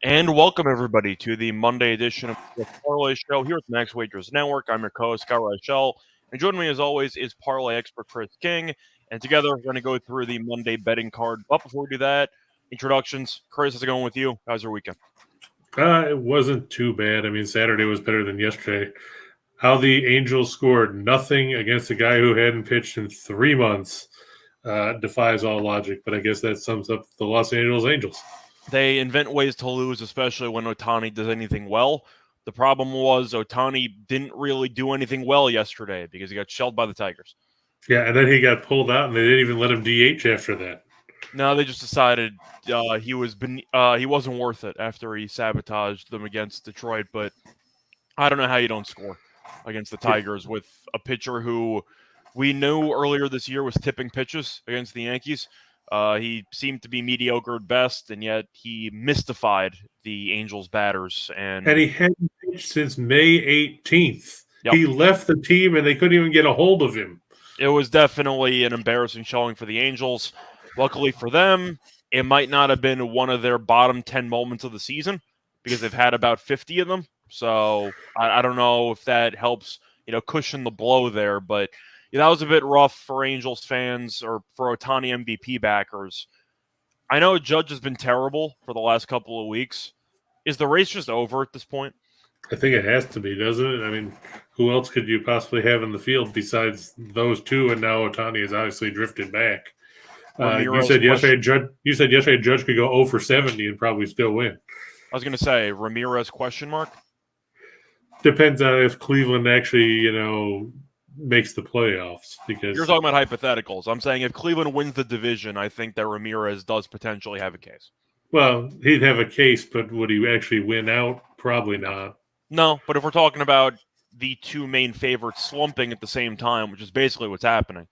And welcome everybody to the Monday edition of the Parlays Show here at the Max Wagers Network. I'm your co-host Scott Reichel, and joining me as always is parlay expert Chris King. And together we're going to go through the Monday betting card. But before we do that, introductions. Chris, how's it going with you? How's your weekend? It wasn't too bad. I mean, Saturday was better than yesterday. How the Angels scored nothing against a guy who hadn't pitched in 3 months defies all logic. But I guess that sums up the Los Angeles Angels. They invent ways to lose, especially when Ohtani does anything well. The problem was Ohtani didn't really do anything well yesterday because he got shelled by the Tigers. Yeah, and then he got pulled out, and they didn't even let him DH after that. No, they just decided he wasn't worth it after he sabotaged them against Detroit. But I don't know how you don't score against the Tigers with a pitcher who we knew earlier this year was tipping pitches against the Yankees. He seemed to be mediocre at best, and yet he mystified the Angels batters. And he hadn't pitched since May 18th. Yep. He left the team, and they couldn't even get a hold of him. It was definitely an embarrassing showing for the Angels. Luckily for them, it might not have been one of their bottom 10 moments of the season because they've had about 50 of them. So I don't know if that helps, cushion the blow there. But that was a bit rough for Angels fans or for Ohtani MVP backers. I know Judge has been terrible for the last couple of weeks. Is the race just over at this point? I think it has to be, doesn't it? I mean, who else could you possibly have in the field besides those two? And now Ohtani has obviously drifted back. You said yesterday Judge could go 0 for 70 and probably still win. I was going to say Ramirez question mark. Depends on if Cleveland actually, makes the playoffs. Because you're talking about hypotheticals. I'm saying if Cleveland wins the division, I think that Ramirez does potentially have a case. Well, he'd have a case, but would he actually win out? Probably not. No, but if we're talking about the two main favorites slumping at the same time, which is basically what's happening,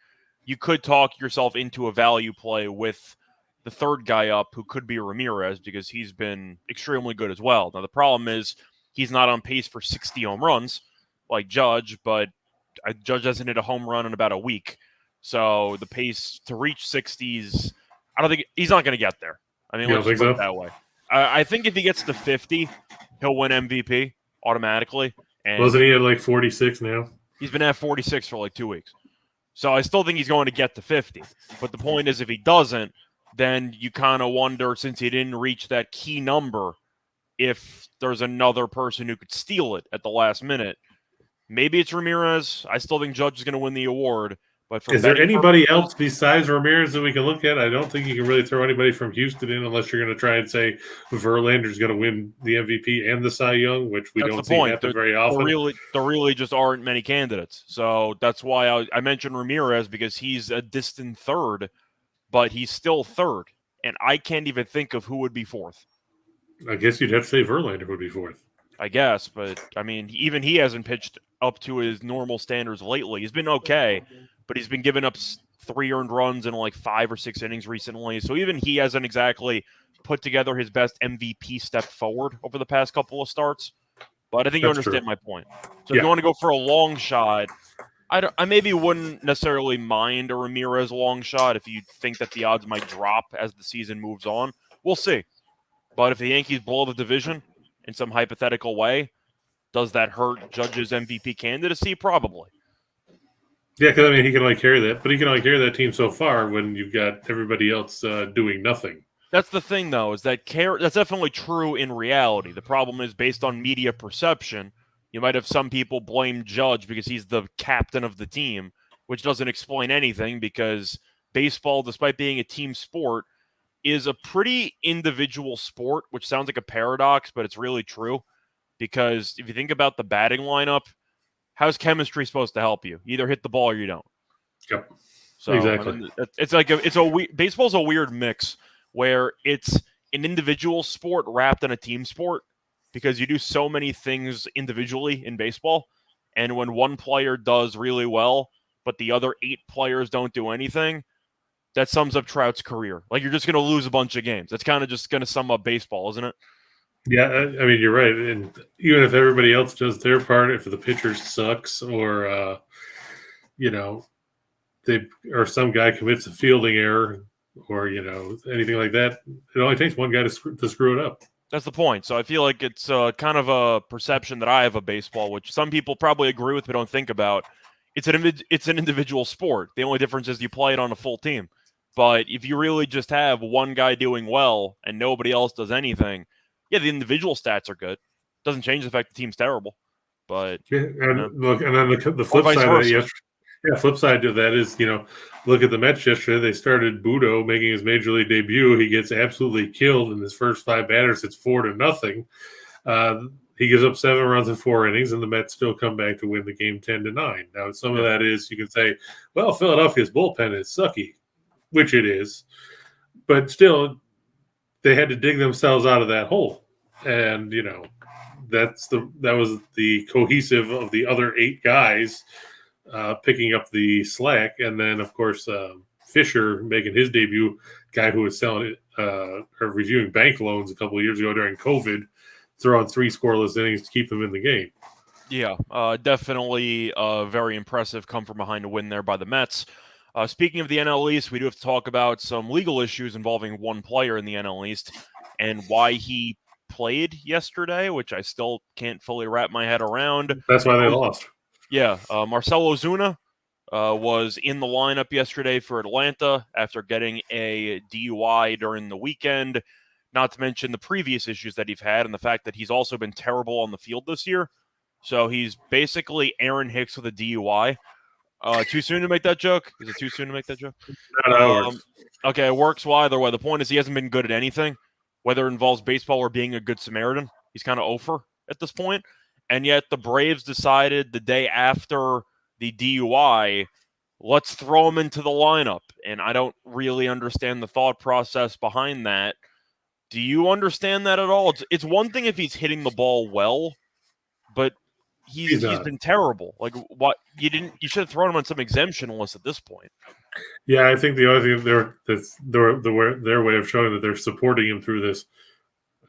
you could talk yourself into a value play with the third guy up who could be Ramirez because he's been extremely good as well. Now, the problem is he's not on pace for 60 home runs like Judge, but Judge hasn't hit a home run in about a week. So the pace to reach 60s, I don't think he's not going to get there. I mean, let's put it that way. I think if he gets to 50, he'll win MVP automatically. And wasn't he at like 46 now? He's been at 46 for like 2 weeks. So I still think he's going to get to 50. But the point is, if he doesn't, then you kind of wonder, since he didn't reach that key number, if there's another person who could steal it at the last minute. Maybe it's Ramirez. I still think Judge is going to win the award. But is there anybody else besides Ramirez that we can look at? I don't think you can really throw anybody from Houston in unless you're going to try and say Verlander's going to win the MVP and the Cy Young, which we don't see happen very often. There really just aren't many candidates. So that's why I mentioned Ramirez, because he's a distant third, but he's still third. And I can't even think of who would be fourth. I guess you'd have to say Verlander would be fourth. I guess, but I mean, even he hasn't pitched up to his normal standards lately. He's been okay, but he's been giving up 3 earned runs in like 5 or 6 innings recently. So even he hasn't exactly put together his best MVP step forward over the past couple of starts. But I think you understand my point. So if you want to go for a long shot, I maybe wouldn't necessarily mind a Ramirez long shot if you think that the odds might drop as the season moves on. We'll see. But if the Yankees blow the division in some hypothetical way, does that hurt Judge's MVP candidacy? Probably. Yeah, because, I mean, he can only carry that. But he can only carry that team so far when you've got everybody else doing nothing. That's the thing, though, is that that's definitely true in reality. The problem is, based on media perception, you might have some people blame Judge because he's the captain of the team, which doesn't explain anything because baseball, despite being a team sport, is a pretty individual sport, which sounds like a paradox, but it's really true. Because if you think about the batting lineup, how's chemistry supposed to help you? You either hit the ball or you don't. Yep. So, exactly. I mean, baseball's a weird mix where it's an individual sport wrapped in a team sport because you do so many things individually in baseball. And when one player does really well, but the other 8 players don't do anything, that sums up Trout's career. Like, you're just going to lose a bunch of games. That's kind of just going to sum up baseball, isn't it? Yeah, I mean, you're right. And even if everybody else does their part, if the pitcher sucks or, some guy commits a fielding error or, anything like that, it only takes one guy to screw it up. That's the point. So I feel like it's kind of a perception that I have of baseball, which some people probably agree with but don't think about. It's an individual sport. The only difference is you play it on a full team. But if you really just have one guy doing well and nobody else does anything, yeah, the individual stats are good. Doesn't change the fact the team's terrible. But Yeah, and look, and then the or flip vice side of that, versa. flip side to that is, look at the Mets yesterday. They started Budo making his major league debut. He gets absolutely killed in his first 5 batters. It's 4-0. He gives up 7 runs in 4 innings, and the Mets still come back to win the game 10-9. Now, some of that is you can say, well, Philadelphia's bullpen is sucky, which it is, but still, they had to dig themselves out of that hole, and that was the cohesive of the other 8 guys picking up the slack, and then of course Fisher making his debut, guy who was selling or reviewing bank loans a couple of years ago during COVID, throwing 3 scoreless innings to keep them in the game. Yeah, definitely very impressive come from behind a win there by the Mets. Speaking of the NL East, we do have to talk about some legal issues involving one player in the NL East and why he played yesterday, which I still can't fully wrap my head around. That's why they lost. Yeah, Marcell Ozuna was in the lineup yesterday for Atlanta after getting a DUI during the weekend, not to mention the previous issues that he's had and the fact that he's also been terrible on the field this year. So he's basically Aaron Hicks with a DUI. Too soon to make that joke? Is it too soon to make that joke? Okay, it works. Well, either way. The point is he hasn't been good at anything, whether it involves baseball or being a good Samaritan. He's kind of over at this point. And yet the Braves decided the day after the DUI, let's throw him into the lineup. And I don't really understand the thought process behind that. Do you understand that at all? It's one thing if he's hitting the ball well, but he's been terrible. Like, what you should have thrown him on some exemption list at this point. Yeah, I think the only thing their way of showing that they're supporting him through this.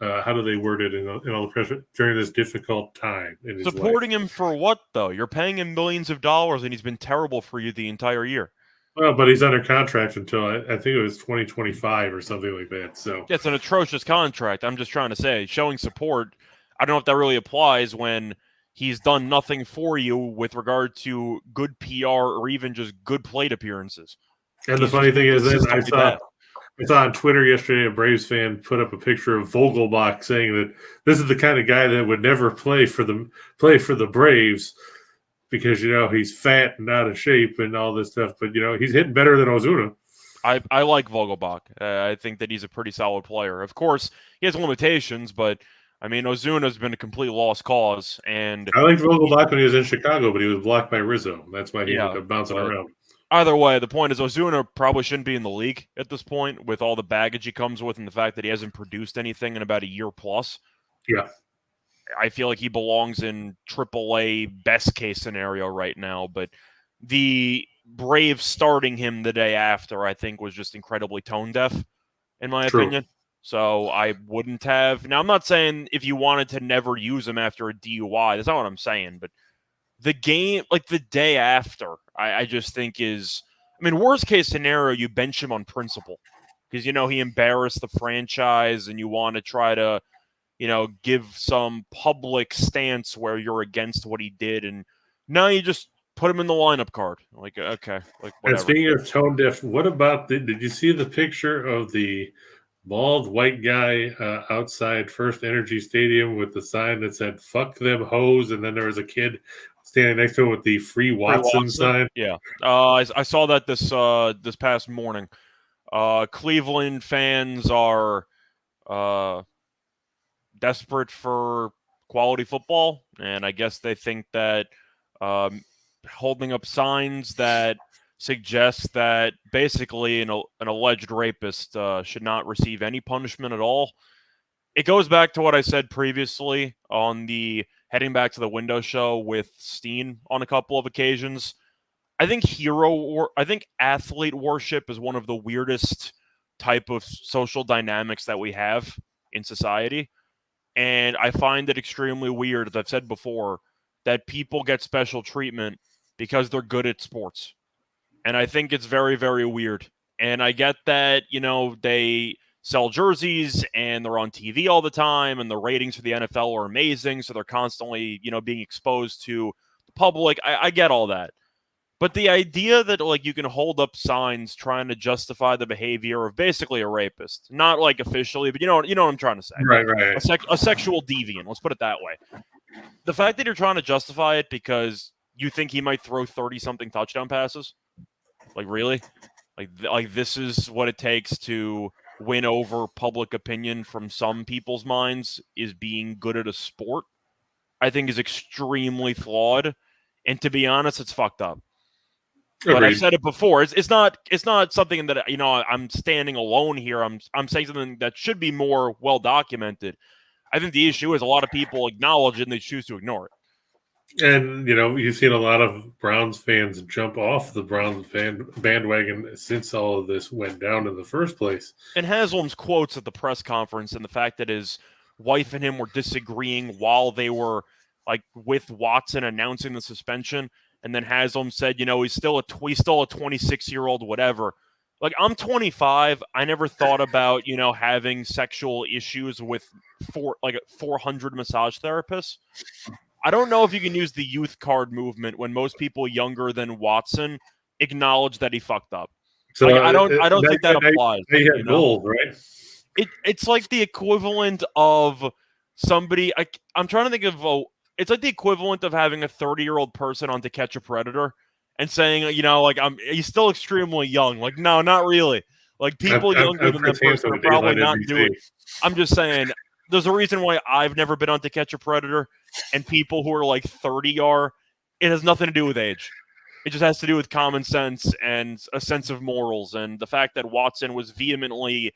How do they word it in all the pressure during this difficult time in his Supporting life? him for what, though? You're paying him millions of dollars, and he's been terrible for you the entire year. Well, but he's under contract until I think it was 2025 or something like that. So yeah, it's an atrocious contract. I'm just trying to say, showing support. I don't know if that really applies when he's done nothing for you with regard to good PR or even just good plate appearances. And the funny thing is, I saw on Twitter yesterday a Braves fan put up a picture of Vogelbach saying that this is the kind of guy that would never play for the Braves because he's fat and out of shape and all this stuff. But he's hitting better than Ozuna. I like Vogelbach. I think that he's a pretty solid player. Of course, he has limitations, but I mean, Ozuna's been a complete lost cause. And I liked Vogelbach when he was in Chicago, but he was blocked by Rizzo. That's why he ended up bouncing around. Either way, the point is Ozuna probably shouldn't be in the league at this point with all the baggage he comes with and the fact that he hasn't produced anything in about a year plus. Yeah. I feel like he belongs in AAA best case scenario right now, but the Braves starting him the day after, I think, was just incredibly tone deaf, in my opinion. So I wouldn't have. Now, I'm not saying if you wanted to never use him after a DUI. That's not what I'm saying, but the game, like the day after, I just think is, I mean, worst case scenario, you bench him on principle because, he embarrassed the franchise and you want to try to, give some public stance where you're against what he did. And now you just put him in the lineup card. Like, okay. Like, whatever. And speaking of tone deaf, what about did you see the picture of the bald white guy outside First Energy Stadium with the sign that said "fuck them hoes," and then there was a kid standing next to him with the free Watson sign? Yeah, I saw that this past morning. Cleveland fans are desperate for quality football, and I guess they think that holding up signs that suggest that basically an alleged rapist should not receive any punishment at all. It goes back to what I said previously on the heading back to the window show with Steen on a couple of occasions. I think athlete worship is one of the weirdest type of social dynamics that we have in society. And I find it extremely weird, as I've said before, that people get special treatment because they're good at sports. And I think it's very, very weird. And I get that, they sell jerseys and they're on TV all the time and the ratings for the NFL are amazing. So they're constantly, being exposed to the public. I get all that. But the idea that you can hold up signs trying to justify the behavior of basically a rapist, not officially, but you know what I'm trying to say. Right. A sexual deviant, let's put it that way. The fact that you're trying to justify it because you think he might throw 30-something touchdown passes, really? Like this is what it takes to win over public opinion from some people's minds is being good at a sport, I think is extremely flawed. And to be honest, it's fucked up. But I've said it before. It's not something that I'm standing alone here. I'm saying something that should be more well documented. I think the issue is a lot of people acknowledge it and they choose to ignore it. And you've seen a lot of Browns fans jump off the Browns bandwagon since all of this went down in the first place. And Haslam's quotes at the press conference and the fact that his wife and him were disagreeing while they were with Watson announcing the suspension. And then Haslam said, he's still a 26-year-old, whatever. I'm 25. I never thought about, having sexual issues with 400 massage therapists. I don't know if you can use the youth card movement when most people younger than Watson acknowledge that he fucked up. So I don't think that applies. They had goals, right? It's like the equivalent of somebody. I'm trying to think of it's like the equivalent of having a 30-year-old person on To Catch a Predator and saying, he's still extremely young. No, not really. People younger than that person are probably not doing it. I'm just saying, there's a reason why I've never been on To Catch a Predator, and people who are 30 are. It has nothing to do with age. It just has to do with common sense and a sense of morals. And the fact that Watson was vehemently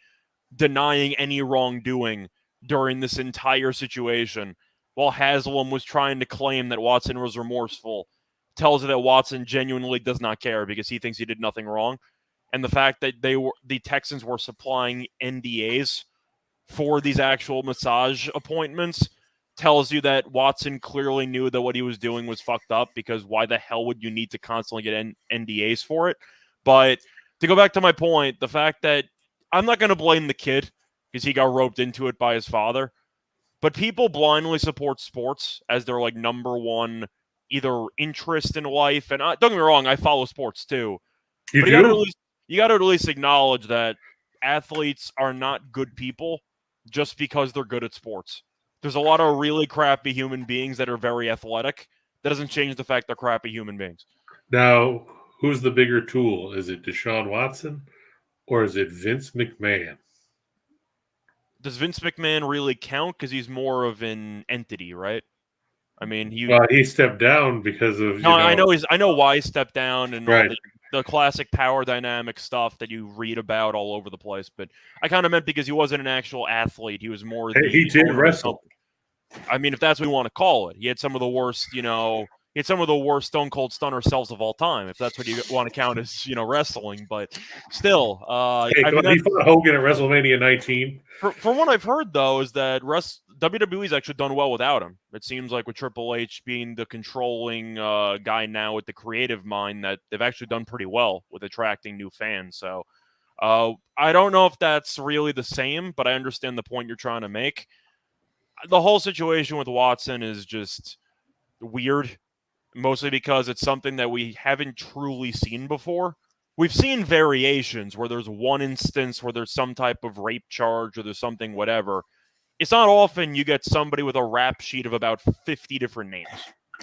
denying any wrongdoing during this entire situation, while Haslam was trying to claim that Watson was remorseful, tells you that Watson genuinely does not care because he thinks he did nothing wrong. And the fact that the Texans were supplying NDAs for these actual massage appointments tells you that Watson clearly knew that what he was doing was fucked up, because why the hell would you need to constantly get NDAs for it? But to go back to my point, the fact that I'm not going to blame the kid because he got roped into it by his father. But people blindly support sports as their number one either interest in life. And don't get me wrong, I follow sports too. You got to at least acknowledge that athletes are not good people just because they're good at sports. There's a lot of really crappy human beings that are very athletic. That doesn't change the fact they're crappy human beings. Now, who's the bigger tool? Is it Deshaun Watson or is it Vince McMahon? Does Vince McMahon really count? Because he's more of an entity, right? I mean, he stepped down because of. I know why he stepped down, and right. the classic power dynamic stuff that you read about all over the place. But I kind of meant because he wasn't an actual athlete; he was more. He did wrestle. I mean, if that's what we want to call it, he had some of the worst. He had some of the worst Stone Cold Stunner selves of all time, if that's what you want to count as, wrestling. But still, he fought Hogan at WrestleMania 19. From what I've heard, though, is that WWE's actually done well without him. It seems like with Triple H being the controlling guy now with the creative mind, that they've actually done pretty well with attracting new fans. So I don't know if that's really the same, but I understand the point you're trying to make. The whole situation with Watson is just weird. Mostly because it's something that we haven't truly seen before. We've seen variations where there's one instance where there's some type of rape charge or there's something whatever. It's not often you get somebody with a rap sheet of about 50 different names.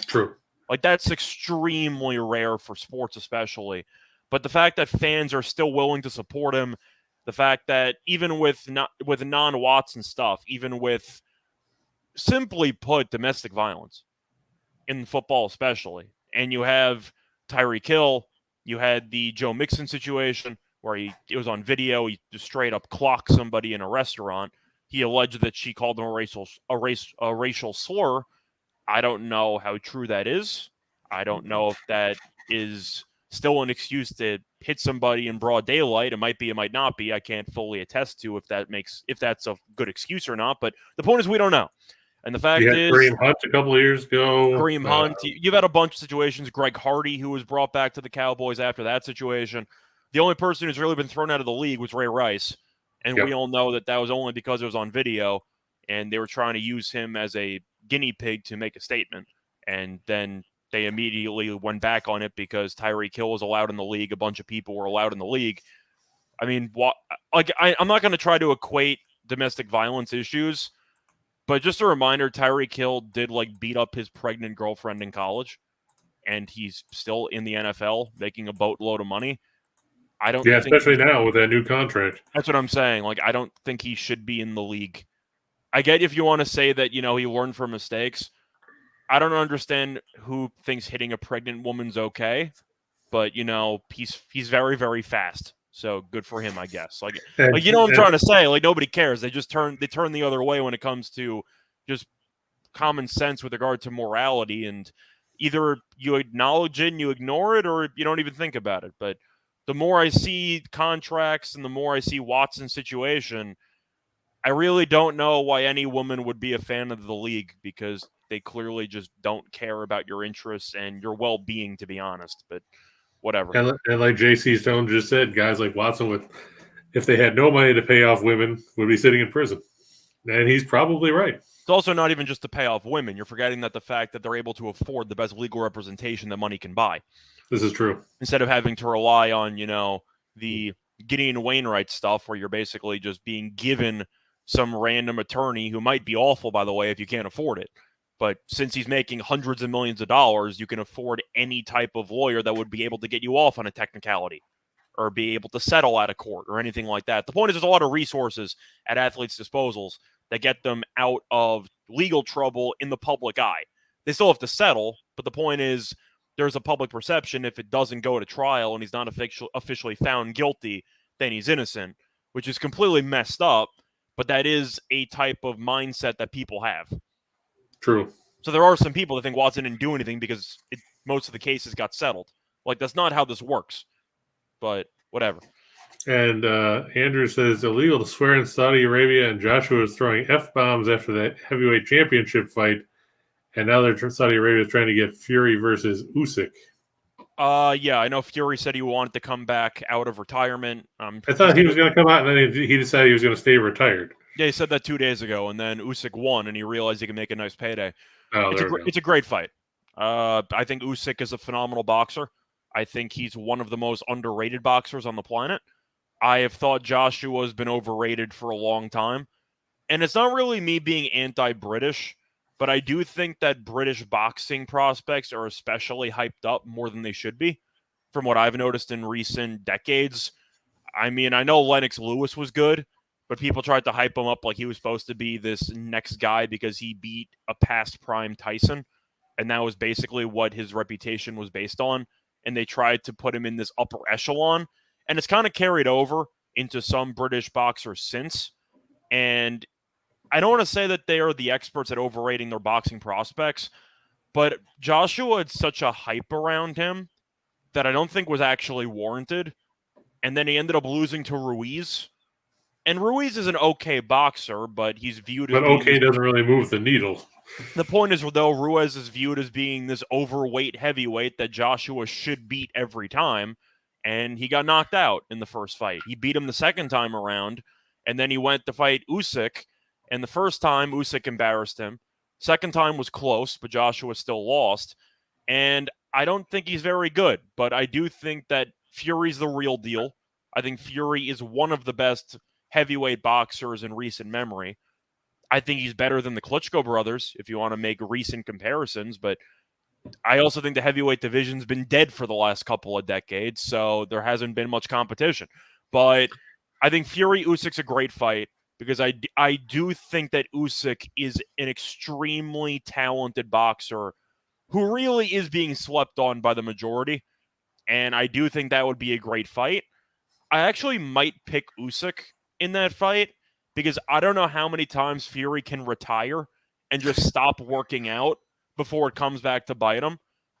True. That's extremely rare for sports especially. But the fact that fans are still willing to support him, the fact that even with non-Watson stuff, even with, simply put, domestic violence, in football especially. And you have Tyreek Hill, you had the Joe Mixon situation where it was on video, he just straight up clocked somebody in a restaurant. He alleged that she called him a racial slur. I don't know how true that is. I don't know if that is still an excuse to hit somebody in broad daylight. It might be, it might not be. I can't fully attest to if that's a good excuse or not. But the point is we don't know. And the fact is, Kareem Hunt a couple of years ago. Kareem Hunt. You've had a bunch of situations. Greg Hardy, who was brought back to the Cowboys after that situation. The only person who's really been thrown out of the league was Ray Rice. And we all know that was only because it was on video, and they were trying to use him as a guinea pig to make a statement. And then they immediately went back on it because Tyreek Hill was allowed in the league. A bunch of people were allowed in the league. I mean, I'm not going to try to equate domestic violence issues, but just a reminder, Tyreek Hill did beat up his pregnant girlfriend in college, and he's still in the NFL making a boatload of money. I don't. Yeah, especially now with that new contract. That's what I'm saying. I don't think he should be in the league. I get if you want to say that, he learned from mistakes. I don't understand who thinks hitting a pregnant woman's okay, but he's very, very fast. So good for him, I guess. What I'm trying to say. Nobody cares. They turn the other way when it comes to just common sense with regard to morality, and either you acknowledge it and you ignore it, or you don't even think about it. But the more I see contracts and the more I see Watson's situation, I really don't know why any woman would be a fan of the league, because they clearly just don't care about your interests and your well-being, to be honest. But whatever. And like J.C. Stone just said, guys like Watson, if they had no money to pay off women, would be sitting in prison. And he's probably right. It's also not even just to pay off women. You're forgetting that the fact that they're able to afford the best legal representation that money can buy. This is true. Instead of having to rely on, the Gideon Wainwright stuff, where you're basically just being given some random attorney who might be awful, by the way, if you can't afford it. But since he's making hundreds of millions of dollars, you can afford any type of lawyer that would be able to get you off on a technicality or be able to settle out of court or anything like that. The point is, there's a lot of resources at athletes' disposals that get them out of legal trouble in the public eye. They still have to settle, but the point is, there's a public perception if it doesn't go to trial and he's not officially found guilty, then he's innocent, which is completely messed up, but that is a type of mindset that people have. True. So there are some people that think Watson didn't do anything because most of the cases got settled. That's not how this works, but whatever. And Andrew says, illegal to swear in Saudi Arabia, and Joshua is throwing F-bombs after that heavyweight championship fight. And now Saudi Arabia is trying to get Fury versus Usyk. Yeah, I know Fury said he wanted to come back out of retirement. I thought he was going to come out, and then he decided he was going to stay retired. Yeah, he said that 2 days ago, and then Usyk won, and he realized he could make a nice payday. Oh, it's a great fight. I think Usyk is a phenomenal boxer. I think he's one of the most underrated boxers on the planet. I have thought Joshua's been overrated for a long time. And it's not really me being anti-British, but I do think that British boxing prospects are especially hyped up more than they should be, from what I've noticed in recent decades. I mean, I know Lennox Lewis was good, but people tried to hype him up like he was supposed to be this next guy because he beat a past prime Tyson, and that was basically what his reputation was based on. And they tried to put him in this upper echelon, and it's kind of carried over into some British boxers since. And I don't want to say that they are the experts at overrating their boxing prospects, but Joshua had such a hype around him that I don't think was actually warranted. And then he ended up losing to Ruiz. And Ruiz is an okay boxer, but he's viewed as... But okay doesn't really move the needle. The point is, though, Ruiz is viewed as being this overweight heavyweight that Joshua should beat every time, and he got knocked out in the first fight. He beat him the second time around, and then he went to fight Usyk, and the first time, Usyk embarrassed him. Second time was close, but Joshua still lost, and I don't think he's very good, but I do think that Fury's the real deal. I think Fury is one of the best heavyweight boxers in recent memory. I think he's better than the Klitschko brothers, if you want to make recent comparisons, but I also think the heavyweight division's been dead for the last couple of decades, so there hasn't been much competition. But I think Fury-Usyk's a great fight because I do think that Usyk is an extremely talented boxer who really is being slept on by the majority, and I do think that would be a great fight. I actually might pick Usyk in that fight because I don't know how many times Fury can retire and just stop working out before it comes back to bite him.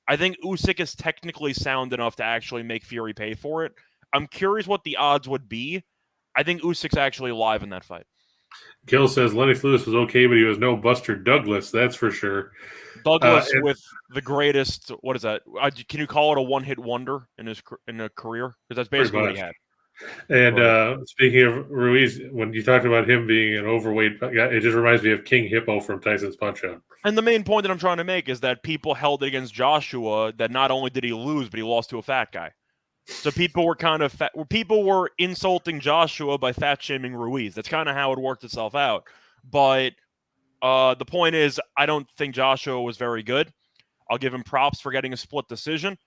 I think Usyk is technically sound enough to actually make Fury pay for it. I'm curious what the odds would be. I think Usyk's actually alive in that fight. Gil says Lennox Lewis was okay, but he was no Buster Douglas, that's for sure. Douglas with the greatest, what is that? Can you call it a one-hit wonder in a career? Because that's basically what he had. And speaking of Ruiz, when you talked about him being an overweight guy, it just reminds me of King Hippo from Tyson's Punch-Out. And the main point that I'm trying to make is that people held it against Joshua that not only did he lose, but he lost to a fat guy. So people were people were insulting Joshua by fat shaming Ruiz. That's kind of how it worked itself out. But the point is, I don't think Joshua was very good. I'll give him props for getting a split decision.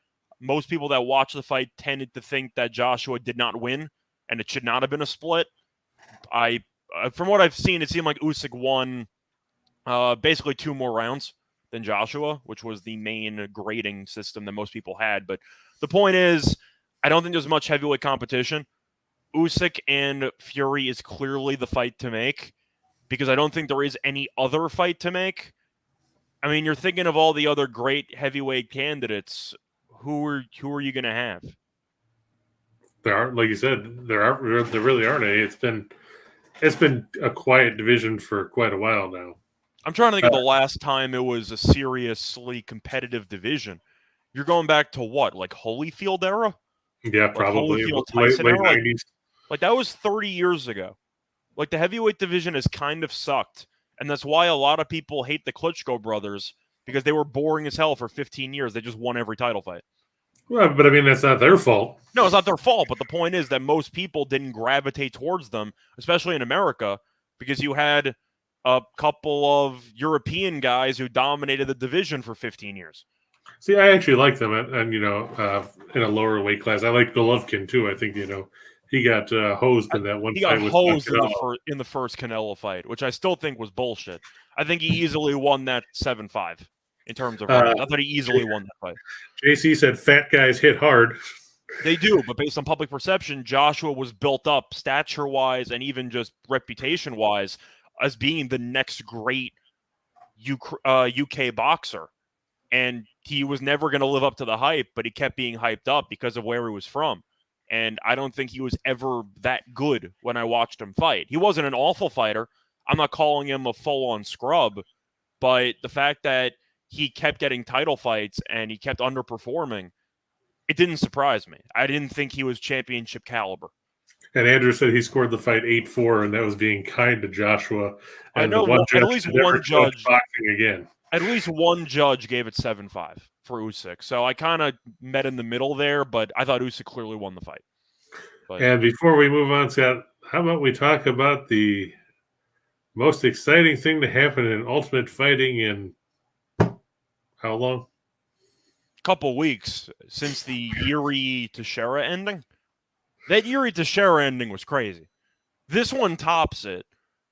Most people that watch the fight tended to think that Joshua did not win, and it should not have been a split. From what I've seen, it seemed like Usyk won basically 2 more rounds than Joshua, which was the main grading system that most people had. But the point is, I don't think there's much heavyweight competition. Usyk and Fury is clearly the fight to make because I don't think there is any other fight to make. I mean, you're thinking of all the other great heavyweight candidates. Who are you going to have? There aren't, like you said, there really aren't any. It's been a quiet division for quite a while now. I'm trying to think of the last time it was a seriously competitive division. You're going back to what, like Holyfield era? Yeah, like probably Holyfield, late Tyson era? 90s. Like that was 30 years ago. Like the heavyweight division has kind of sucked, and that's why a lot of people hate the Klitschko brothers because they were boring as hell for 15 years. They just won every title fight. Well, but I mean, that's not their fault. No, it's not their fault, but the point is that most people didn't gravitate towards them, especially in America, because you had a couple of European guys who dominated the division for 15 years. See, I actually like them, and in a lower weight class. I like Golovkin too. I think he got hosed in that one he fight. He got hosed in the first Canelo fight, which I still think was bullshit. I think he easily won that 7-5 in terms of rounds. I thought he easily won that fight. JC said fat guys hit hard. They do, but based on public perception, Joshua was built up stature-wise and even just reputation-wise as being the next great UK boxer. And he was never going to live up to the hype, but he kept being hyped up because of where he was from. And I don't think he was ever that good when I watched him fight. He wasn't an awful fighter. I'm not calling him a full-on scrub, but the fact that he kept getting title fights and he kept underperforming, it didn't surprise me. I didn't think he was championship caliber. And Andrew said he scored the fight 8-4, and that was being kind to Joshua. And I know at least one judge boxing again. At least one judge gave it 7-5 for Usyk. So I kind of met in the middle there, but I thought Usyk clearly won the fight. But, and before we move on, Scott, how about we talk about the most exciting thing to happen in Ultimate Fighting in how long? Couple weeks since the Yuri Teixeira ending. That Yuri Teixeira ending was crazy. This one tops it.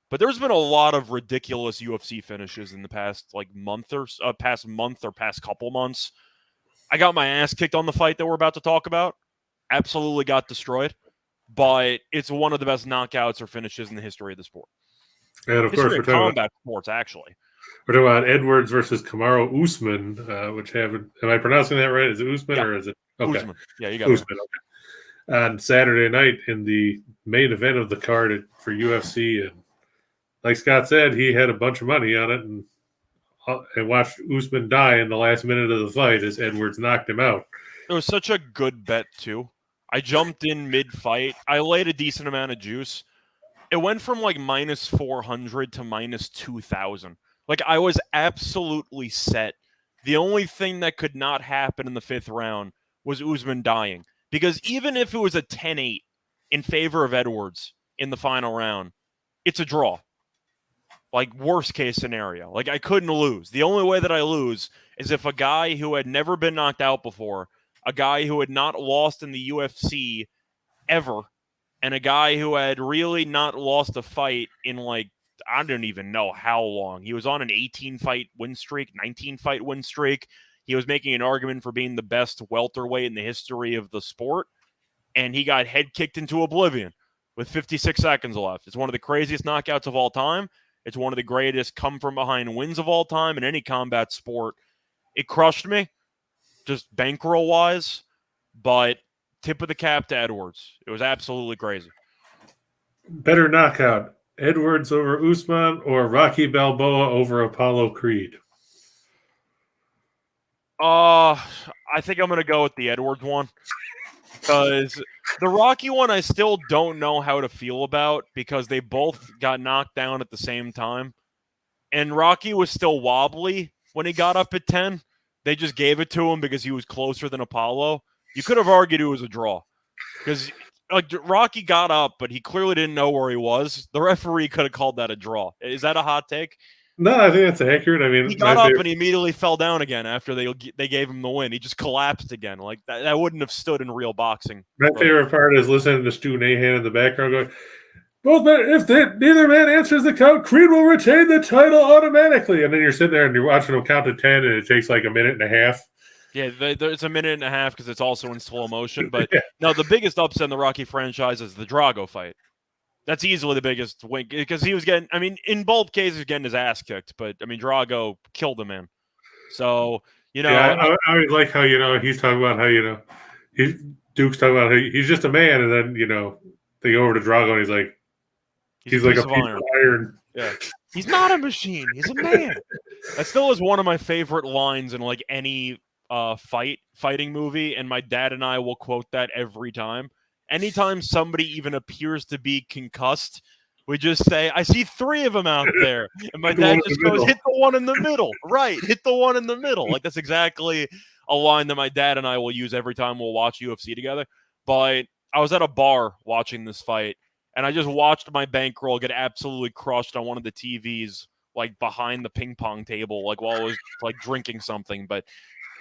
But there's been a lot of ridiculous UFC finishes in the past month or past couple months. I got my ass kicked on the fight that we're about to talk about. Absolutely got destroyed. But it's one of the best knockouts or finishes in the history of the sport. And of course, we're talking combat sports, actually. We're talking about Edwards versus Kamaru Usman, which am I pronouncing that right? Is it Usman or is it okay? Usman. Yeah, you got Usman. Okay. On Saturday night in the main event of the card for UFC, and like Scott said, he had a bunch of money on it and watched Usman die in the last minute of the fight as Edwards knocked him out. It was such a good bet, too. I jumped in mid-fight. I laid a decent amount of juice. It went from minus 400 to minus 2,000. I was absolutely set. The only thing that could not happen in the 5th round was Usman dying. Because even if it was a 10-8 in favor of Edwards in the final round, it's a draw. Worst case scenario. I couldn't lose. The only way that I lose is if a guy who had never been knocked out before, a guy who had not lost in the UFC ever, and a guy who had really not lost a fight in I don't even know how long. He was on an 18-fight win streak, 19-fight win streak. He was making an argument for being the best welterweight in the history of the sport, and he got head kicked into oblivion with 56 seconds left. It's one of the craziest knockouts of all time. It's one of the greatest come-from-behind wins of all time in any combat sport. It crushed me, just bankroll-wise, but tip of the cap to Edwards. It was absolutely crazy. Better knockout, Edwards over Usman or Rocky Balboa over Apollo Creed? I think I'm going to go with the Edwards one because The Rocky one, I still don't know how to feel about because they both got knocked down at the same time. And Rocky was still wobbly when he got up at 10. They just gave it to him because he was closer than Apollo. You could have argued it was a draw because Rocky got up, but he clearly didn't know where he was. The referee could have called that a draw. Is that a hot take? No, I think that's accurate. I mean, he got up and he immediately fell down again after they gave him the win. He just collapsed again. Like that wouldn't have stood in real boxing. My favorite part is listening to Stu Nahan in the background going, "Both men, if neither man answers the count, Creed will retain the title automatically." And then you're sitting there and you're watching them count to 10, and it takes like a minute and a half. Yeah, it's a minute and a half because it's also in slow motion. But no, the biggest upset in the Rocky franchise is the Drago fight. That's easily the biggest win because he was getting, I mean, in both cases, getting his ass kicked. But, I mean, Drago killed him, man. So, Yeah, I like how, he's talking about how, Duke's talking about how he's just a man. And then, they go over to Drago and he's like, he's like a piece of iron. Yeah. He's not a machine. He's a man. That still is one of my favorite lines in, like, any fighting movie. And my dad and I will quote that every time. Anytime somebody even appears to be concussed, we just say, "I see 3 of them out there." And my dad just goes, "Hit the one in the middle." Right, hit the one in the middle. Like, that's exactly a line that my dad and I will use every time we'll watch UFC together. But I was at a bar watching this fight, and I just watched my bankroll get absolutely crushed on one of the TVs, like, behind the ping pong table, like, while I was, like, drinking something. But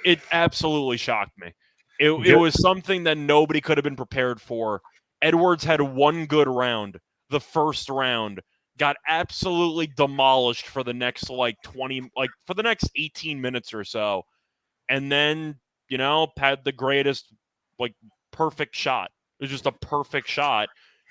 it absolutely shocked me. It was something that nobody could have been prepared for. Edwards had one good round. The first round got absolutely demolished for the next for the next 18 minutes or so. And then, had the greatest, perfect shot. It was just a perfect shot.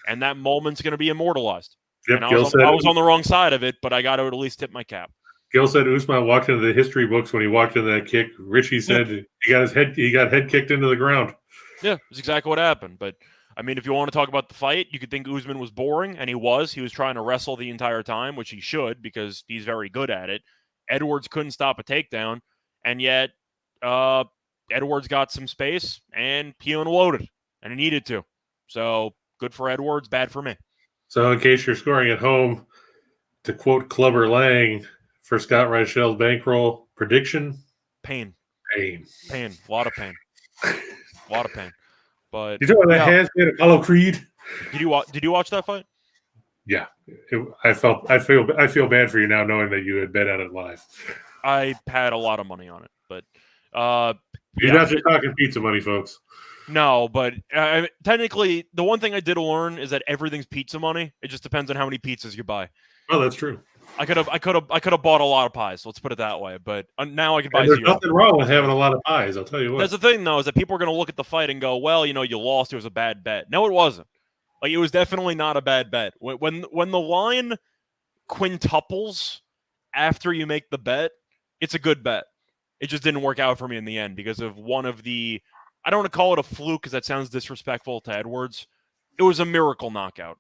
And that moment's going to be immortalized. Yep, and I was on the wrong side of it, but I got to at least tip my cap. Gil said Usman walked into the history books when he walked into that kick. Richie said he got head kicked into the ground. Yeah, that's exactly what happened. But I mean, if you want to talk about the fight, you could think Usman was boring, and he was. He was trying to wrestle the entire time, which he should because he's very good at it. Edwards couldn't stop a takedown, and yet Edwards got some space and he unloaded, and he needed to. So good for Edwards, bad for me. So in case you're scoring at home, to quote Clubber Lang, for Scott Reichel's bankroll prediction: pain. A lot of pain. But you talking about that hands made Apollo Creed? Did you watch that fight? Yeah, I feel bad for you now knowing that you had bet on it live. I had a lot of money on it, but you're not just talking pizza money, folks. No, but technically, the one thing I did learn is that everything's pizza money. It just depends on how many pizzas you buy. Oh, that's true. I could have bought a lot of pies. Let's put it that way. But now I can buy there's 0. Nothing wrong with having a lot of pies. I'll tell you what. That's the thing, though, is that people are going to look at the fight and go, "Well, you lost. It was a bad bet." No, it wasn't. Like, it was definitely not a bad bet. When the line quintuples after you make the bet, it's a good bet. It just didn't work out for me in the end because of one of the. I don't want to call it a fluke because that sounds disrespectful to Edwards. It was a miracle knockout.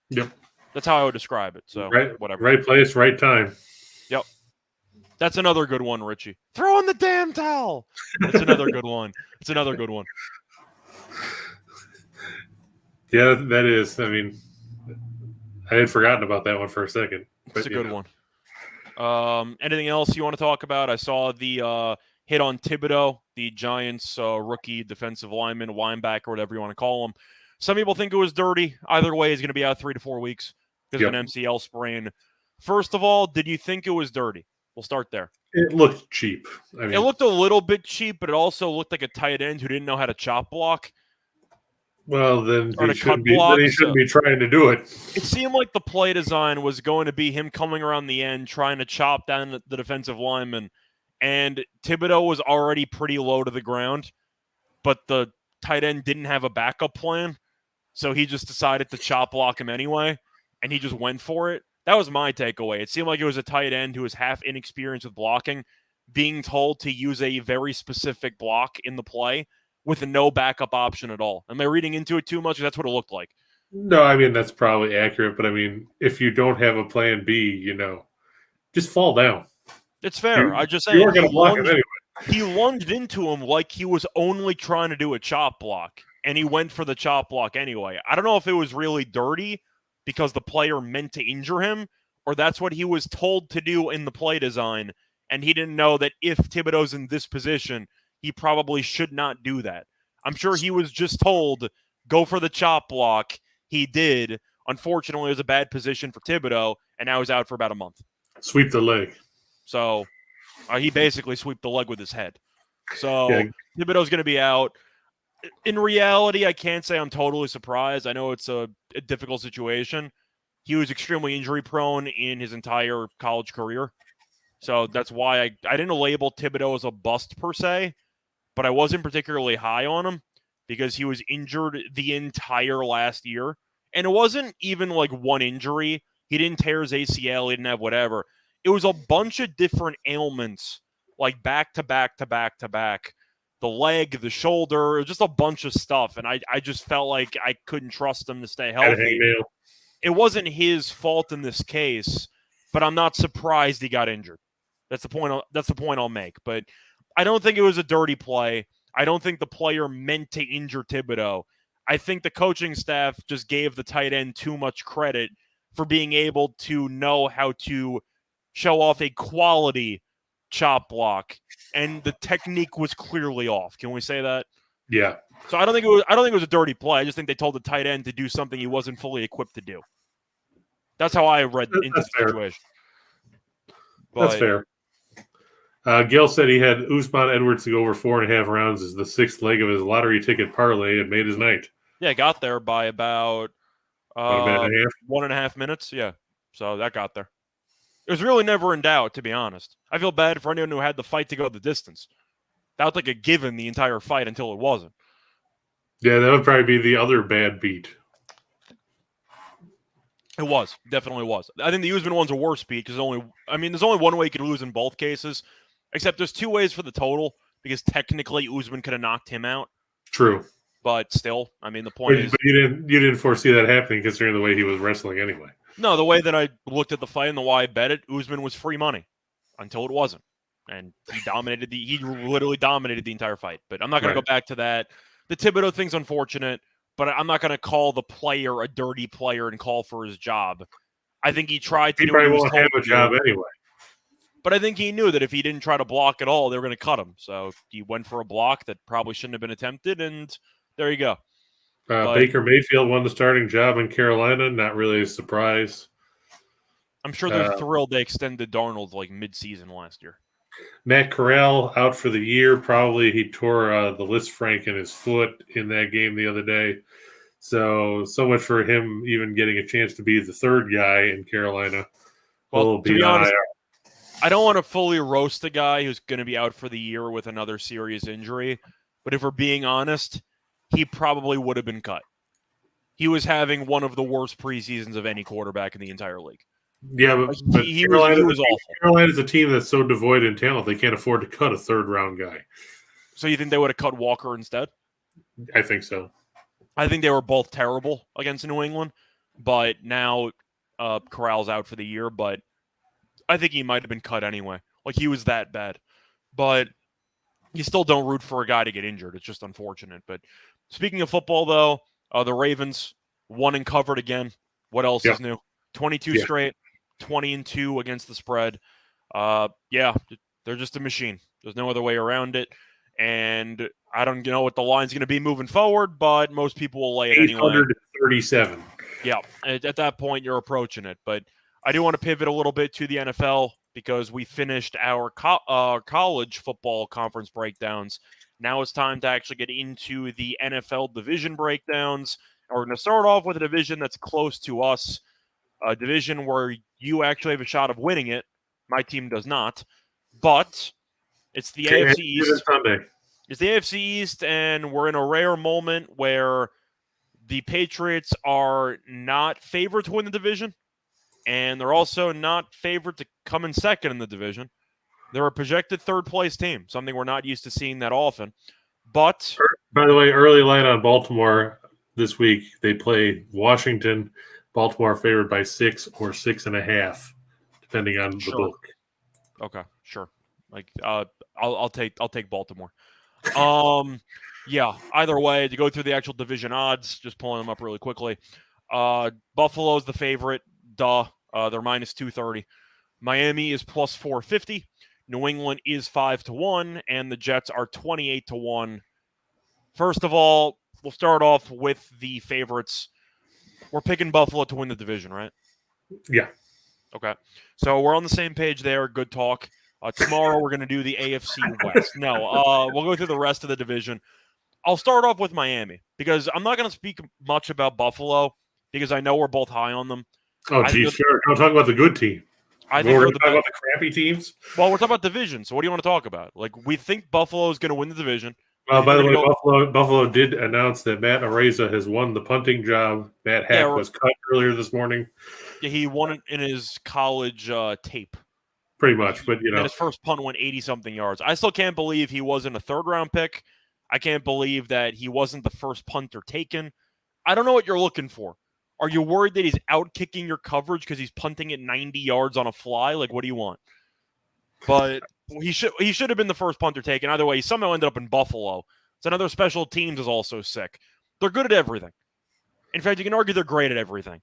Yep. That's how I would describe it. So whatever. Right place, right time. Yep. That's another good one, Richie. Throw in the damn towel. That's another good one. It's another good one. Yeah, that is. I mean, I had forgotten about that one for a second. It's a good one. Anything else you want to talk about? I saw the hit on Thibodeau, the Giants rookie defensive linebacker, whatever you want to call him. Some people think it was dirty. Either way, he's going to be out 3 to 4 weeks because of an MCL sprain. First of all, did you think it was dirty? We'll start there. It looked cheap. It looked a little bit cheap, but it also looked like a tight end who didn't know how to chop block. Well, then he shouldn't be trying to do it. It seemed like the play design was going to be him coming around the end, trying to chop down the defensive lineman. And Thibodeau was already pretty low to the ground, but the tight end didn't have a backup plan. So he just decided to chop block him anyway, and he just went for it. That was my takeaway. It seemed like it was a tight end who was half inexperienced with blocking, being told to use a very specific block in the play with no backup option at all. Am I reading into it too much? That's what it looked like. No, I mean, that's probably accurate. But, I mean, if you don't have a plan B, just fall down. It's fair. I just saying he lunged into him like he was only trying to do a chop block. and he went for the chop block anyway. I don't know if it was really dirty because the player meant to injure him, or that's what he was told to do in the play design, and he didn't know that if Thibodeau's in this position, he probably should not do that. I'm sure he was just told, go for the chop block. He did. Unfortunately, it was a bad position for Thibodeau, and now he's out for about a month. Sweep the leg. So he basically swept the leg with his head. So Thibodeau's going to be out. In reality, I can't say I'm totally surprised. I know it's a difficult situation. He was extremely injury prone in his entire college career. So that's why I didn't label Thibodeau as a bust per se, but I wasn't particularly high on him because he was injured the entire last year. And it wasn't even like one injury. He didn't tear his ACL. He didn't have whatever. It was a bunch of different ailments, like back to back to back to back. The leg, the shoulder, it was just a bunch of stuff. And I just felt like I couldn't trust him to stay healthy. It wasn't his fault in this case, but I'm not surprised he got injured. That's the point I'll make. But I don't think it was a dirty play. I don't think the player meant to injure Thibodeau. I think the coaching staff just gave the tight end too much credit for being able to know how to show off a quality chop block, and the technique was clearly off. Can we say that? Yeah. So I don't think it was a dirty play. I just think they told the tight end to do something he wasn't fully equipped to do. That's how I read into the situation. That's fair. Gil said he had Usman Edwards to go over 4.5 rounds as the 6th leg of his lottery ticket parlay and made his night. Yeah, got there by about a minute and a half? 1.5 minutes. Yeah, so that got there. It was really never in doubt, to be honest. I feel bad for anyone who had the fight to go the distance. That was like a given the entire fight until it wasn't. Yeah, that would probably be the other bad beat. It was. Definitely was. I think the Usman one's a worse beat because there's only one way you could lose in both cases, except there's 2 ways for the total because technically Usman could have knocked him out. True. But still, the point is... But you didn't foresee that happening considering the way he was wrestling anyway. No, the way that I looked at the fight and the why I bet it, Usman was free money until it wasn't. And he literally dominated the entire fight. But I'm not going to go back to that. The Thibodeau thing's unfortunate, but I'm not going to call the player a dirty player and call for his job. I think he tried to do what he was told to do. He probably won't have a job anyway. But I think he knew that if he didn't try to block at all, they were going to cut him. So he went for a block that probably shouldn't have been attempted, and there you go. Baker Mayfield won the starting job in Carolina. Not really a surprise. I'm sure they're thrilled they extended Darnold like mid-season last year. Matt Corral out for the year. Probably he tore the Lisfranc in his foot in that game the other day. So much for him even getting a chance to be the third guy in Carolina. Well, to be honest, I don't want to fully roast a guy who's going to be out for the year with another serious injury. But if we're being honest, he probably would have been cut. He was having one of the worst preseasons of any quarterback in the entire league. Yeah, but he was awful. Carolina's a team that's so devoid in talent, they can't afford to cut a third-round guy. So you think they would have cut Walker instead? I think so. I think they were both terrible against New England, but now Corral's out for the year, but I think he might have been cut anyway. Like, he was that bad. But you still don't root for a guy to get injured. It's just unfortunate. But speaking of football, though, the Ravens won and covered again. What else is new? 22 straight, 20-2 against the spread. They're just a machine. There's no other way around it. And I don't know what the line's going to be moving forward, but most people will lay it anyway. 837. Yeah, at that point, you're approaching it. But I do want to pivot a little bit to the NFL because we finished our college football conference breakdowns. Now it's time to actually get into the NFL division breakdowns. We're going to start off with a division that's close to us, a division where you actually have a shot of winning it. My team does not, but it's the AFC East. It's the AFC East, and we're in a rare moment where the Patriots are not favored to win the division, and they're also not favored to come in second in the division. They're a projected third-place team, something we're not used to seeing that often. But, by the way, early line on Baltimore this week, they play Washington. Baltimore favored by 6 or 6.5, depending on the book. Okay, sure. Like, I'll take Baltimore. Yeah, either way, to go through the actual division odds, just pulling them up really quickly. Buffalo's the favorite. Duh. They're minus 230. Miami is plus 450. New England is 5-1, and the Jets are 28-1. First of all, we'll start off with the favorites. We're picking Buffalo to win the division, right? Yeah. Okay. So we're on the same page there. Good talk. Tomorrow we're going to do the AFC West. No, we'll go through the rest of the division. I'll start off with Miami because I'm not going to speak much about Buffalo because I know we're both high on them. Oh, geez, sure. Don't talk about the good team. I think we're going to talk about the crappy teams. Well, we're talking about division. So what do you want to talk about? Like, we think Buffalo is going to win the division. By the way, Buffalo did announce that Matt Araiza has won the punting job. Matt Hack was cut earlier this morning. Yeah, he won it in his college tape. Pretty much, but And his first punt went 80-something yards. I still can't believe he wasn't a third-round pick. I can't believe that he wasn't the first punter taken. I don't know what you're looking for. Are you worried that he's out-kicking your coverage because he's punting it 90 yards on a fly? Like, what do you want? But he should have been the first punter taken. Either way, he somehow ended up in Buffalo. So another special teams is also sick. They're good at everything. In fact, you can argue they're great at everything.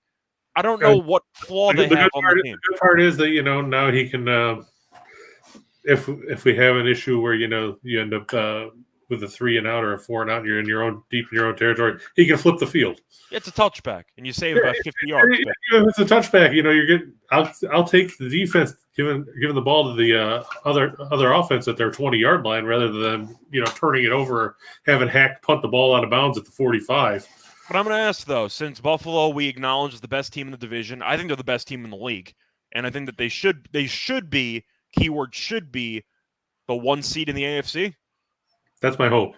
I don't know what flaw they have on the team. The good part is that, now he can, if we have an issue where, you end up with a 3-and-out or a 4-and-out, you're deep in your own territory, he can flip the field. It's a touchback, and you save about 50 yards. It's a touchback. You're getting. I'll take the defense giving the ball to the other offense at their 20-yard line rather than turning it over, having Hack punt the ball out of bounds at the 45. But I'm going to ask though, since Buffalo we acknowledge is the best team in the division, I think they're the best team in the league, and I think that they should be, keyword should be, the 1 seed in the AFC. That's my hope.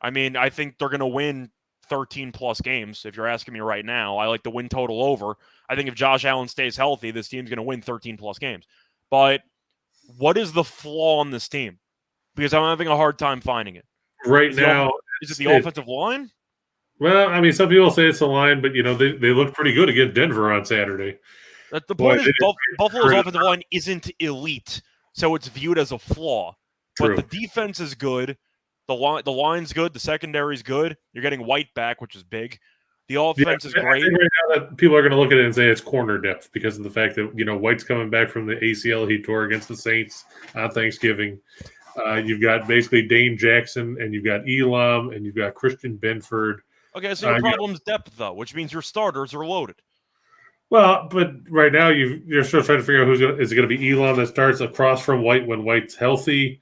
I mean, I think they're going to win 13-plus games, if you're asking me right now. I like the win total over. I think if Josh Allen stays healthy, this team's going to win 13-plus games. But what is the flaw on this team? Because I'm having a hard time finding it. Right now, is it the offensive line? Well, I mean, some people say it's the line, but, they look pretty good against Denver on Saturday. The point is Buffalo's offensive line isn't elite, so it's viewed as a flaw. True. But the defense is good. The line's good. The secondary's good. You're getting White back, which is big. The offense is great. I think right now that people are going to look at it and say it's corner depth because of the fact that, White's coming back from the ACL he tore against the Saints on Thanksgiving. You've got basically Dane Jackson, and you've got Elam, and you've got Christian Benford. Okay, so your problem's depth, though, which means your starters are loaded. Well, but right now you're still trying to figure out is it going to be Elam that starts across from White when White's healthy?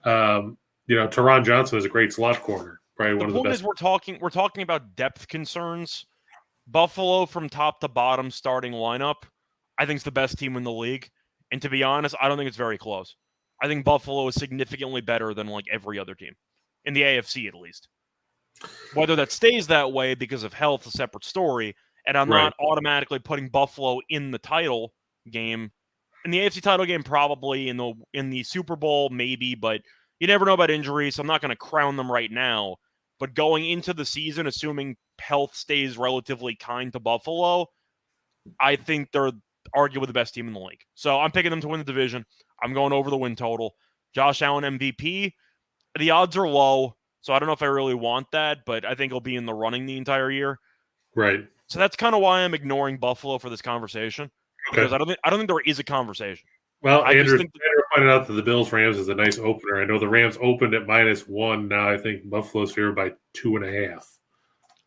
Teron Johnson is a great slot corner. Probably one of the best. The point is we're talking about depth concerns. Buffalo from top to bottom starting lineup, I think is the best team in the league. And to be honest, I don't think it's very close. I think Buffalo is significantly better than like every other team in the AFC at least. Whether that stays that way because of health, a separate story. And I'm not automatically putting Buffalo in the title game. In the AFC title game, probably. In the Super Bowl, maybe. But you never know about injuries, so I'm not going to crown them right now. But going into the season, assuming health stays relatively kind to Buffalo, I think they're arguably the best team in the league. So I'm picking them to win the division. I'm going over the win total. Josh Allen MVP. The odds are low, so I don't know if I really want that, but I think he'll be in the running the entire year. Right. So that's kind of why I'm ignoring Buffalo for this conversation. Okay. Because I don't think there is a conversation. Well, Andrew pointed out that the Bills-Rams is a nice opener. I know the Rams opened at -1. Now I think Buffalo's favored by 2.5.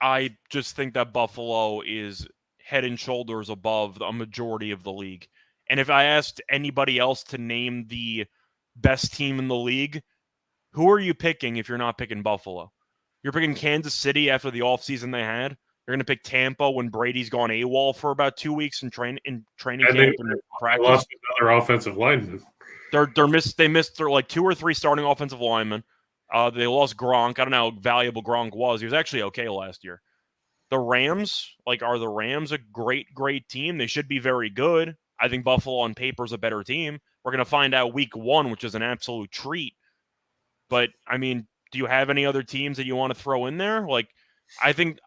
I just think that Buffalo is head and shoulders above a majority of the league. And if I asked anybody else to name the best team in the league, who are you picking if you're not picking Buffalo? You're picking Kansas City after the offseason they had? You're going to pick Tampa when Brady's gone AWOL for about 2 weeks in training camp and practice. They lost another offensive lineman. They missed their like 2 or 3 starting offensive linemen. They lost Gronk. I don't know how valuable Gronk was. He was actually okay last year. The Rams, are the Rams a great team? They should be very good. I think Buffalo on paper is a better team. We're going to find out week 1, which is an absolute treat. But, I mean, do you have any other teams that you want to throw in there? I don't think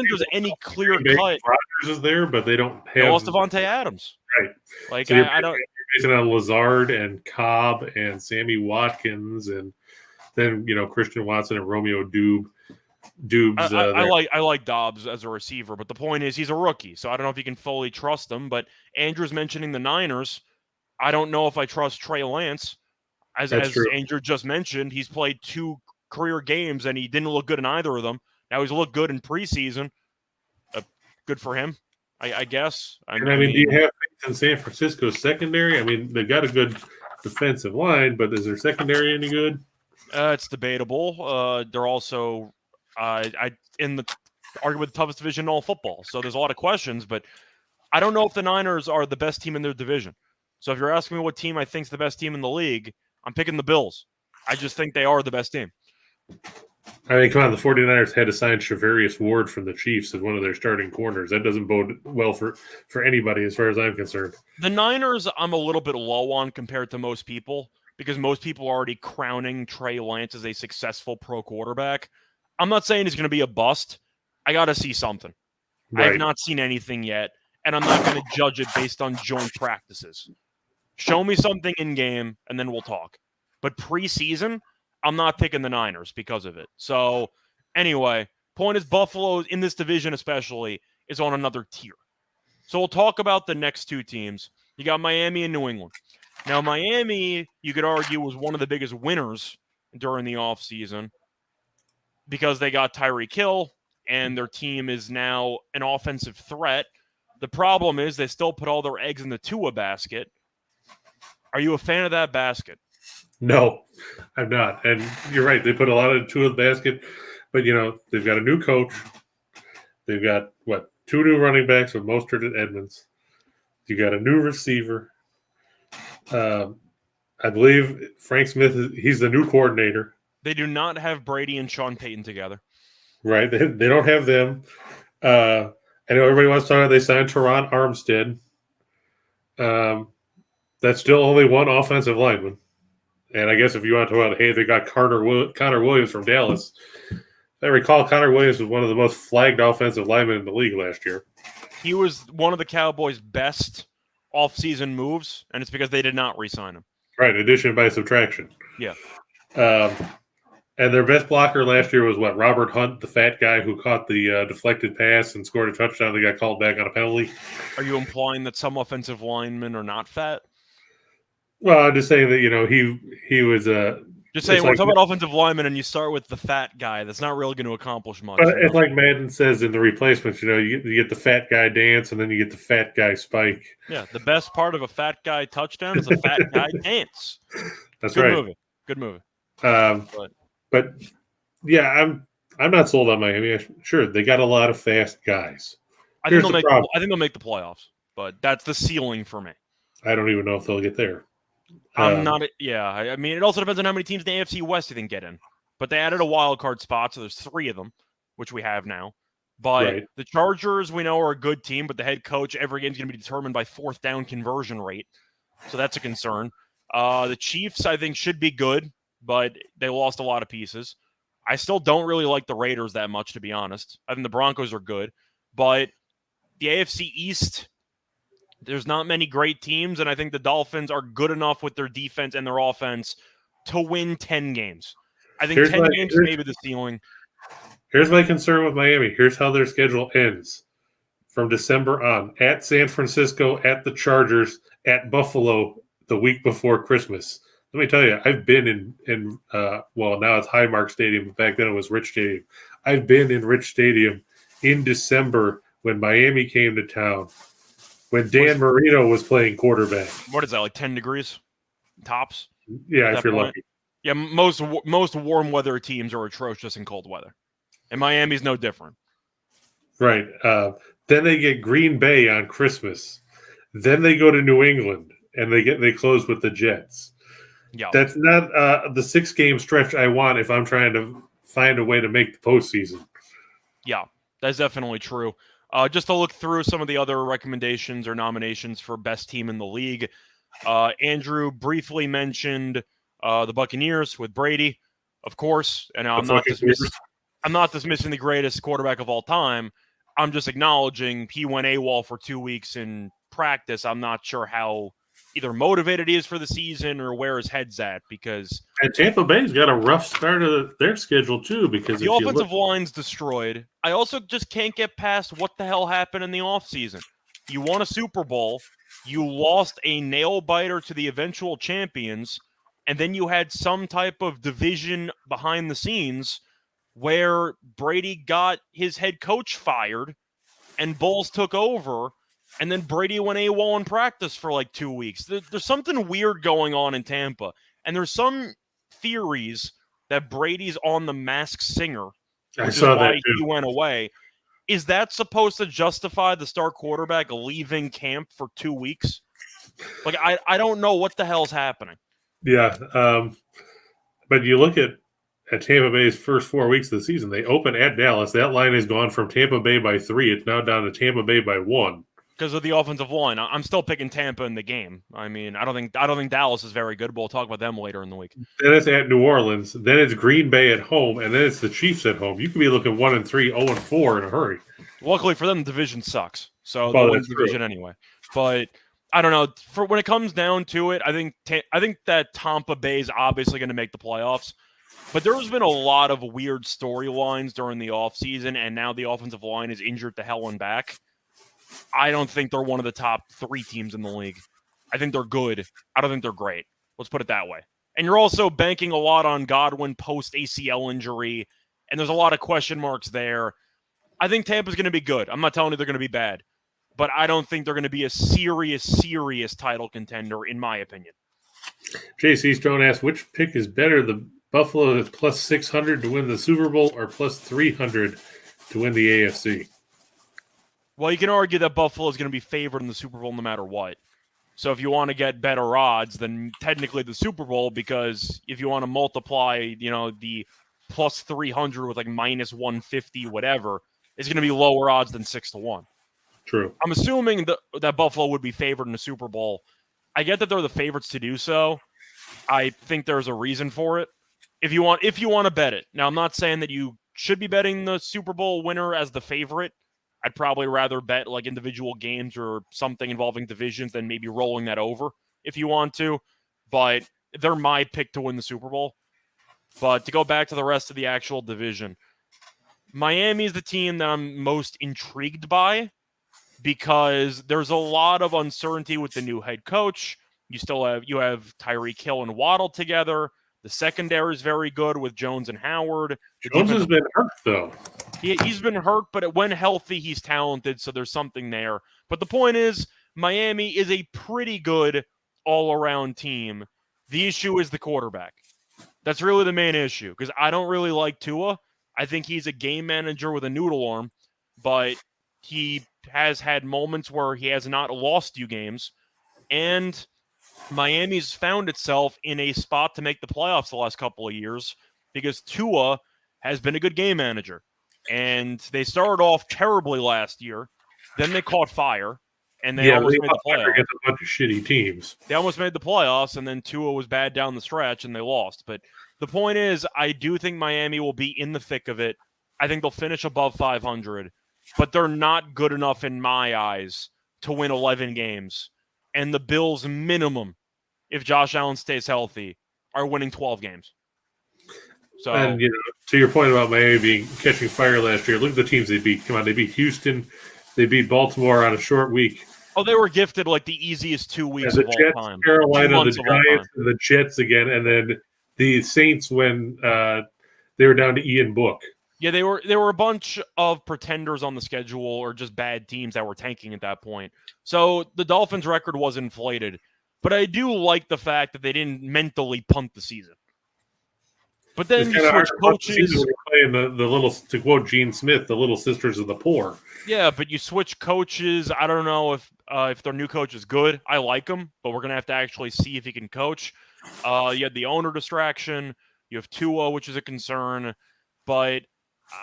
there's any clear cut. Rodgers is there, but they don't have. They lost Devontae Adams. Right. So I don't. You're basing on Lazard and Cobb and Sammy Watkins and then Christian Watson and Romeo Dubes. I like Dobbs as a receiver, but the point is he's a rookie, so I don't know if you can fully trust him. But Andrew's mentioning the Niners. I don't know if I trust Trey Lance. As Andrew just mentioned, he's played 2 career games and he didn't look good in either of them. Now he's looked good in preseason. Good for him, I guess. I mean, do you have faith in San Francisco's secondary? I mean, they've got a good defensive line, but is their secondary any good? It's debatable. They're also in the arguably the toughest division in all football. So there's a lot of questions, but I don't know if the Niners are the best team in their division. So if you're asking me what team I think is the best team in the league, I'm picking the Bills. I just think they are the best team. I mean, come on, the 49ers had to sign Charvarius Ward from the Chiefs as one of their starting corners. That doesn't bode well for anybody as far as I'm concerned. The Niners, I'm a little bit low on compared to most people because most people are already crowning Trey Lance as a successful pro quarterback. I'm not saying he's going to be a bust. I got to see something. Right. I have not seen anything yet, and I'm not going to judge it based on joint practices. Show me something in game, and then we'll talk. But preseason, I'm not picking the Niners because of it. So, anyway, point is Buffalo, in this division especially, is on another tier. So we'll talk about the next 2 teams. You got Miami and New England. Now, Miami, you could argue, was one of the biggest winners during the offseason because they got Tyreek Hill, and their team is now an offensive threat. The problem is they still put all their eggs in the Tua basket. Are you a fan of that basket? No, I'm not. And you're right. They put a lot of Tua in the basket, but, they've got a new coach. They've got, 2 new running backs with Mostert and Edmonds. You got a new receiver. I believe Frank Smith, he's the new coordinator. They do not have Brady and Sean Payton together. Right. They don't have them. I know everybody wants to talk about they signed Teron Armstead. That's still only one offensive lineman. And I guess if you want to talk about, hey, they got Connor Williams from Dallas. If I recall, Connor Williams was one of the most flagged offensive linemen in the league last year. He was one of the Cowboys' best offseason moves, and it's because they did not re-sign him. Right, addition by subtraction. Yeah. And their best blocker last year was Robert Hunt, the fat guy who caught the deflected pass and scored a touchdown. They got called back on a penalty. Are you implying that some offensive linemen are not fat? Well, I'm just saying that he was just saying we're talking about offensive linemen, and you start with the fat guy. That's not really going to accomplish much. But it's like Madden says in the replacements. You get the fat guy dance, and then you get the fat guy spike. Yeah, the best part of a fat guy touchdown is a fat guy dance. That's Good right. Good movie. But yeah, I'm not sold on Miami. Sure, they got a lot of fast guys. I think they'll make the playoffs, but that's the ceiling for me. I don't even know if they'll get there. I'm not. Yeah, I mean, it also depends on how many teams in the AFC West you think get in. But they added a wild card spot, so there's 3 of them, which we have now. But The Chargers, we know, are a good team, but the head coach, every game's going to be determined by 4th down conversion rate. So that's a concern. The Chiefs, I think, should be good, but they lost a lot of pieces. I still don't really like the Raiders that much, to be honest. I think the Broncos are good. But the AFC East, there's not many great teams, and I think the Dolphins are good enough with their defense and their offense to win 10 games. I think 10 games may be the ceiling. Here's my concern with Miami. Here's how their schedule ends from December on. At San Francisco, at the Chargers, at Buffalo the week before Christmas. Let me tell you, I've been in now it's Highmark Stadium, but back then it was Rich Stadium. I've been in Rich Stadium in December when Miami came to town. When Dan Marino was playing quarterback. What is that, like 10 degrees tops? Yeah, if you're lucky. Yeah, most warm weather teams are atrocious in cold weather. And Miami's no different. Right. Then they get Green Bay on Christmas. Then they go to New England, and they close with the Jets. Yeah. That's not the 6-game stretch I want if I'm trying to find a way to make the postseason. Yeah, that's definitely true. Just to look through some of the other recommendations or nominations for best team in the league. Andrew briefly mentioned the Buccaneers with Brady, of course, and I'm not dismissing the greatest quarterback of all time. I'm just acknowledging he went AWOL for 2 weeks in practice. I'm not sure how either motivated he is for the season or where his head's at, because And Tampa Bay's got a rough start of their schedule too, because the offensive line's destroyed. I also just can't get past what the hell happened in the offseason. You won a Super Bowl, you lost a nail biter to the eventual champions, and then you had some type of division behind the scenes where Brady got his head coach fired and Bowles took over, and then Brady went AWOL in practice for like 2 weeks. There's something weird going on in Tampa, and there's some theories that Brady's on the Masked Singer, which is why he went away. Is that supposed to justify the star quarterback leaving camp for 2 weeks? Like, I don't know what the hell's happening. Yeah, but you look at Tampa Bay's first 4 weeks of the season. They open at Dallas. That line has gone from Tampa Bay by 3. It's now down to Tampa Bay by 1. Because of the offensive line. I'm still picking Tampa in the game. I mean, I don't think Dallas is very good, but we'll talk about them later in the week. Then it's at New Orleans. Then it's Green Bay at home, and then it's the Chiefs at home. You could be looking 1-3, 0-4 in a hurry. Luckily for them, the division sucks, so they'll win the division anyway. But I don't know. For when it comes down to it, I think that Tampa Bay is obviously going to make the playoffs. But there's been a lot of weird storylines during the offseason, and now the offensive line is injured to hell and back. I don't think they're one of the top 3 teams in the league. I think they're good. I don't think they're great. Let's put it that way. And you're also banking a lot on Godwin post-ACL injury, and there's a lot of question marks there. I think Tampa's going to be good. I'm not telling you they're going to be bad, but I don't think they're going to be a serious title contender, in my opinion. JC Stone asks, which pick is better, the Buffalo is plus 600 to win the Super Bowl or plus 300 to win the AFC? Well, you can argue that Buffalo is going to be favored in the Super Bowl no matter what. So if you want to get better odds, then technically the Super Bowl, because if you want to multiply, the plus 300 with like minus 150, whatever, it's going to be lower odds than 6-1. True. I'm assuming that Buffalo would be favored in the Super Bowl. I get that they're the favorites to do so. I think there's a reason for it. If you want to bet it. Now, I'm not saying that you should be betting the Super Bowl winner as the favorite. I'd probably rather bet like individual games or something involving divisions than maybe rolling that over if you want to. But they're my pick to win the Super Bowl. But to go back to the rest of the actual division, Miami is the team that I'm most intrigued by because there's a lot of uncertainty with the new head coach. You have Tyreek Hill and Waddle together. The secondary is very good with Jones and Howard. Jones has been hurt, though. He's been hurt, but when healthy, he's talented, so there's something there. But the point is, Miami is a pretty good all-around team. The issue is the quarterback. That's really the main issue, because I don't really like Tua. I think he's a game manager with a noodle arm, but he has had moments where he has not lost you games, and Miami's found itself in a spot to make the playoffs the last couple of years because Tua has been a good game manager. And they started off terribly last year. Then they caught fire, and they almost made the playoffs. Against a bunch of shitty teams. They almost made the playoffs, and then Tua was bad down the stretch, and they lost. But the point is, I do think Miami will be in the thick of it. I think they'll finish above 500, but they're not good enough in my eyes to win 11 games. And the Bills' minimum, if Josh Allen stays healthy, are winning 12 games. So, and to your point about Miami catching fire last year, look at the teams they beat. Come on, they beat Houston, they beat Baltimore on a short week. Oh, they were gifted like the easiest 2 weeks of all Jets, time. Carolina, the Giants, and the Jets again, and then the Saints when they were down to Ian Book. Yeah, they were a bunch of pretenders on the schedule or just bad teams that were tanking at that point. So the Dolphins' record was inflated. But I do like the fact that they didn't mentally punt the season. But then you switch coaches. Playing the little, to quote Gene Smith, the little sisters of the poor. Yeah, but you switch coaches. I don't know if their new coach is good. I like him, but we're going to have to actually see if he can coach. You had the owner distraction. You have Tua, which is a concern. But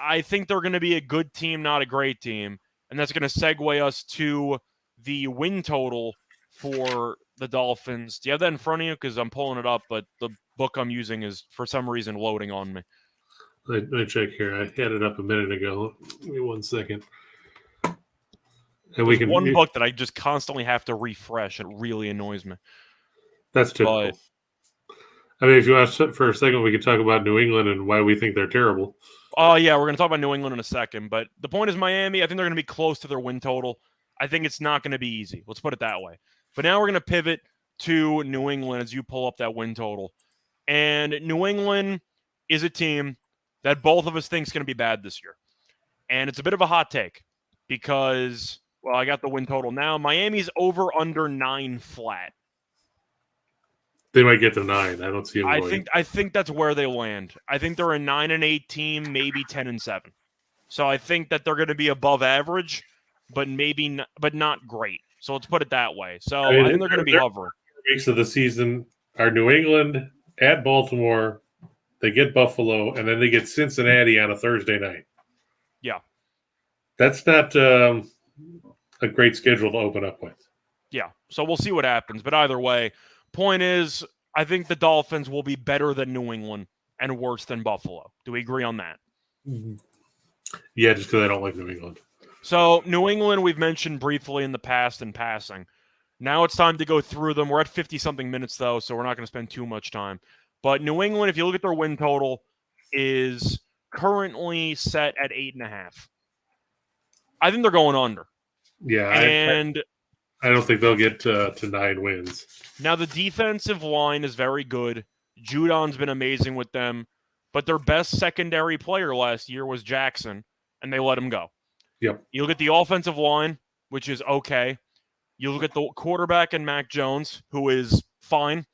I think they're going to be a good team, not a great team. And that's going to segue us to the win total for the Dolphins. Do you have that in front of you? Because I'm pulling it up, but the book I'm using is, for some reason, loading on me. Let me check here. I had it up a minute ago. Give me 1 second. And There's one book that I just constantly have to refresh. It really annoys me. That's typical. I mean, if you want to, for a second, we could talk about New England and why we think they're terrible. Oh, yeah, we're going to talk about New England in a second. But the point is Miami, I think they're going to be close to their win total. I think it's not going to be easy. Let's put it that way. But now we're going to pivot to New England as you pull up that win total. And New England is a team that both of us think is going to be bad this year. And it's a bit of a hot take because, well, I got the win total now. Miami's over under 9 flat. They might get to 9. I don't see them going. I think that's where they land. I think they're a 9-8 team, maybe 10-7. So I think that they're going to be above average, but not great. So let's put it that way. So I think they're going to be hovering. Weeks of the season are New England at Baltimore. They get Buffalo, and then they get Cincinnati on a Thursday night. Yeah, that's not a great schedule to open up with. Yeah, so we'll see what happens. But either way, point is, I think the Dolphins will be better than New England and worse than Buffalo. Do we agree on that? Yeah, just because I don't like New England. So New England, we've mentioned briefly in the past in passing. Now it's time to go through them. We're at 50-something minutes, though, so we're not going to spend too much time. But New England, if you look at their win total, is currently set at 8.5. I think they're going under. Yeah, and I don't think they'll get to 9 wins. Now, the defensive line is very good. Judon's been amazing with them. But their best secondary player last year was Jackson, and they let him go. Yep. You look at the offensive line, which is okay. You look at the quarterback in Mac Jones, who is fine.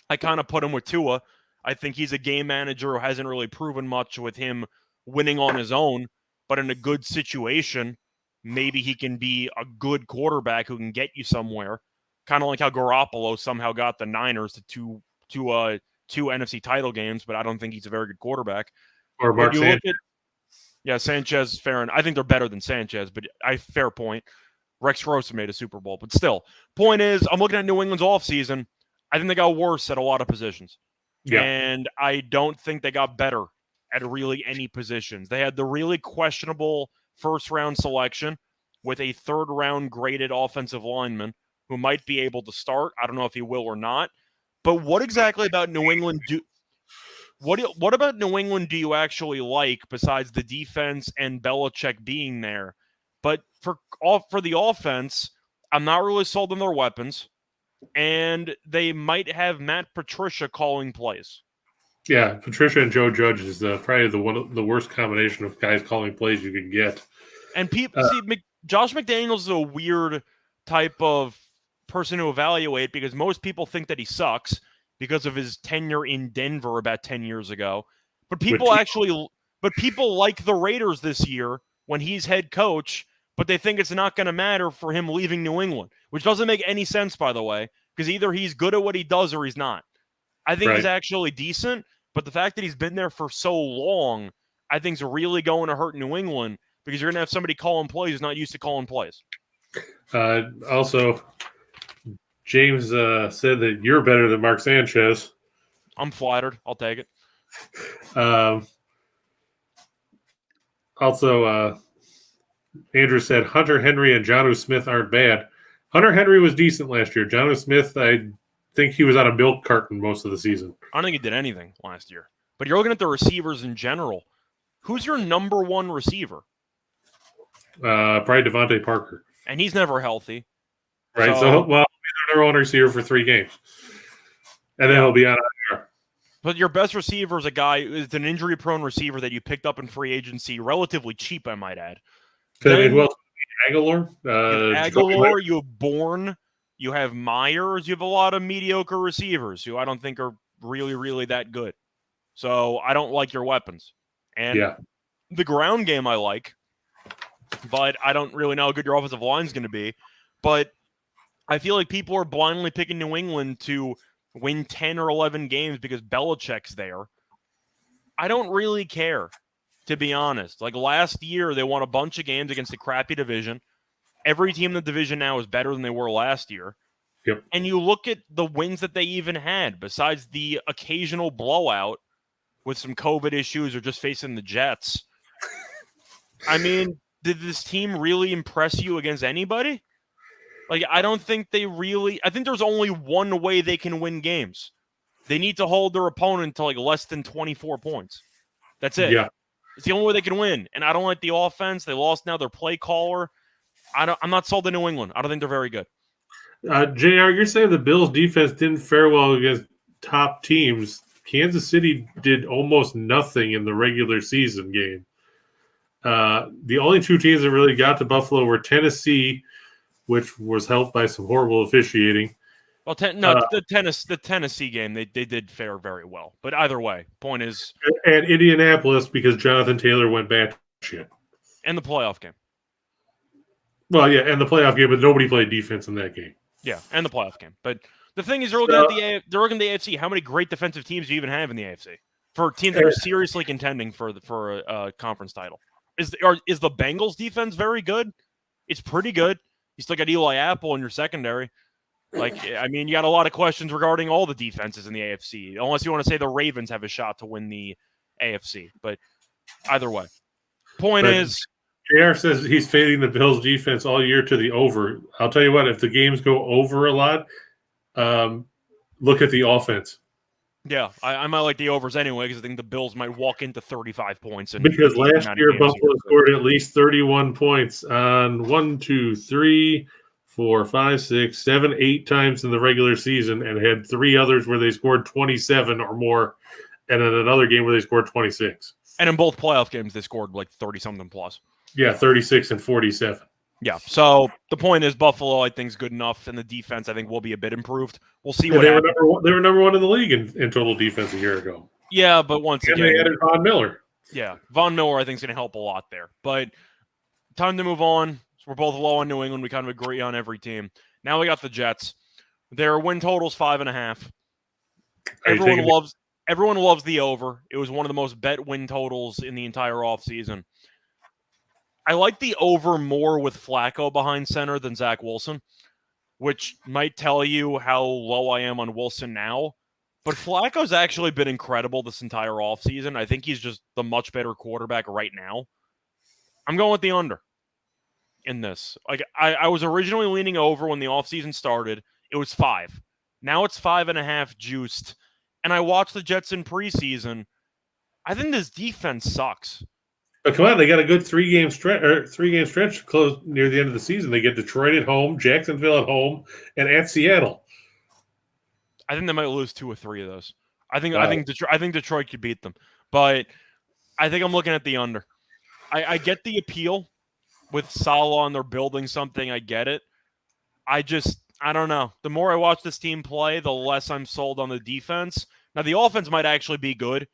I kind of put him with Tua. I think he's a game manager who hasn't really proven much with him winning on his own. But in a good situation, maybe he can be a good quarterback who can get you somewhere. Kind of like how Garoppolo somehow got the Niners to two NFC title games, but I don't think he's a very good quarterback. Or Mark Sanchez. Sanchez, fair enough. I think they're better than Sanchez, but fair point. Rex Rosa made a Super Bowl, but still. Point is, I'm looking at New England's offseason. I think they got worse at a lot of positions. Yeah. And I don't think they got better at really any positions. They had the really questionable first-round selection with a third-round graded offensive lineman who might be able to start. I don't know if he will or not. But what exactly about New England what about New England do you actually like besides the defense and Belichick being there? But for the offense, I'm not really sold on their weapons, and they might have Matt Patricia calling plays. Yeah, Patricia and Joe Judge is probably the worst combination of guys calling plays you can get. And people Josh McDaniels is a weird type of person to evaluate because most people think that he sucks because of his tenure in Denver about 10 years ago. But people like the Raiders this year when he's head coach, but they think it's not going to matter for him leaving New England, which doesn't make any sense, by the way, because either he's good at what he does or he's not. I think he's actually decent, but the fact that he's been there for so long, I think is really going to hurt New England because you're going to have somebody calling plays who's not used to calling plays. Also, James said that you're better than Mark Sanchez. I'm flattered. I'll take it. Also, Andrew said Hunter Henry and Jonnu Smith aren't bad. Hunter Henry was decent last year. Jonnu Smith, I think he was on a milk carton most of the season. I don't think he did anything last year. But you're looking at the receivers in general. Who's your number one receiver? Probably Devontae Parker. And he's never healthy. Right. So he's their number one receiver for 3 games. And then he'll be on IR. But your best receiver is a guy who is an injury-prone receiver that you picked up in free agency, relatively cheap, I might add. Aguilar. You have Bourne. You have Myers. You have a lot of mediocre receivers who I don't think are really, really that good. So I don't like your weapons. And the ground game I like, but I don't really know how good your offensive line is going to be. But I feel like people are blindly picking New England to win 10 or 11 games because Belichick's there. I don't really care, to be honest. Like last year, they won a bunch of games against a crappy division. Every team in the division now is better than they were last year. Yep. And you look at the wins that they even had, besides the occasional blowout with some COVID issues or just facing the Jets. I mean, did this team really impress you against anybody? Like, I don't think they really – I think there's only one way they can win games. They need to hold their opponent to, like, less than 24 points. That's it. Yeah. It's the only way they can win. And I don't like the offense. They lost now their play caller. I'm not sold to New England. I don't think they're very good. JR, you're saying the Bills' defense didn't fare well against top teams. Kansas City did almost nothing in the regular season game. The only two teams that really got to Buffalo were Tennessee, which was helped by some horrible officiating. Well, the Tennessee game, they did fare very well. But either way, point is... And Indianapolis, because Jonathan Taylor went batshit. And the playoff game. Well, yeah, and the playoff game, but nobody played defense in that game. Yeah, and the playoff game. But the thing is, they're looking at the AFC. How many great defensive teams do you even have in the AFC? For teams that are seriously contending for a conference title. Is the Bengals defense very good? It's pretty good. You still got Eli Apple in your secondary. Like, I mean, you got a lot of questions regarding all the defenses in the AFC, unless you want to say the Ravens have a shot to win the AFC. But either way, point is, JR says he's fading the Bills defense all year to the over. I'll tell you what, if the games go over a lot, look at the offense. Yeah, I might like the overs anyway because I think the Bills might walk into 35 points. Because last year Buffalo scored at least 31 points on 4, 5, 6, 7, 8 times in the regular season, and had 3 others where they scored 27 or more, and then another game where they scored 26. And in both playoff games, they scored like 30-something plus. Yeah, 36 and 47. Yeah, so the point is Buffalo, I think, is good enough, and the defense, I think, will be a bit improved. We'll see what happens. They were number 1 in the league in total defense a year ago. Yeah, but once again... And they added Von Miller. Yeah, Von Miller, I think, is going to help a lot there. But time to move on. So we're both low on New England. We kind of agree on every team. Now we got the Jets. Their win total's 5.5. Everyone loves the over. It was one of the most bet win totals in the entire offseason. I like the over more with Flacco behind center than Zach Wilson, which might tell you how low I am on Wilson now. But Flacco's actually been incredible this entire offseason. I think he's just the much better quarterback right now. I'm going with the under in this. Like I was originally leaning over when the offseason started. It was 5. Now it's 5.5 juiced. And I watched the Jets in preseason. I think this defense sucks. But come on, they got a good 3-game stretch close near the end of the season. They get Detroit at home, Jacksonville at home, and at Seattle. I think they might lose 2 or 3 of those. I think Detroit could beat them, but I think I'm looking at the under. I get the appeal with Salah and they're building something. I get it. I don't know. The more I watch this team play, the less I'm sold on the defense. Now the offense might actually be good,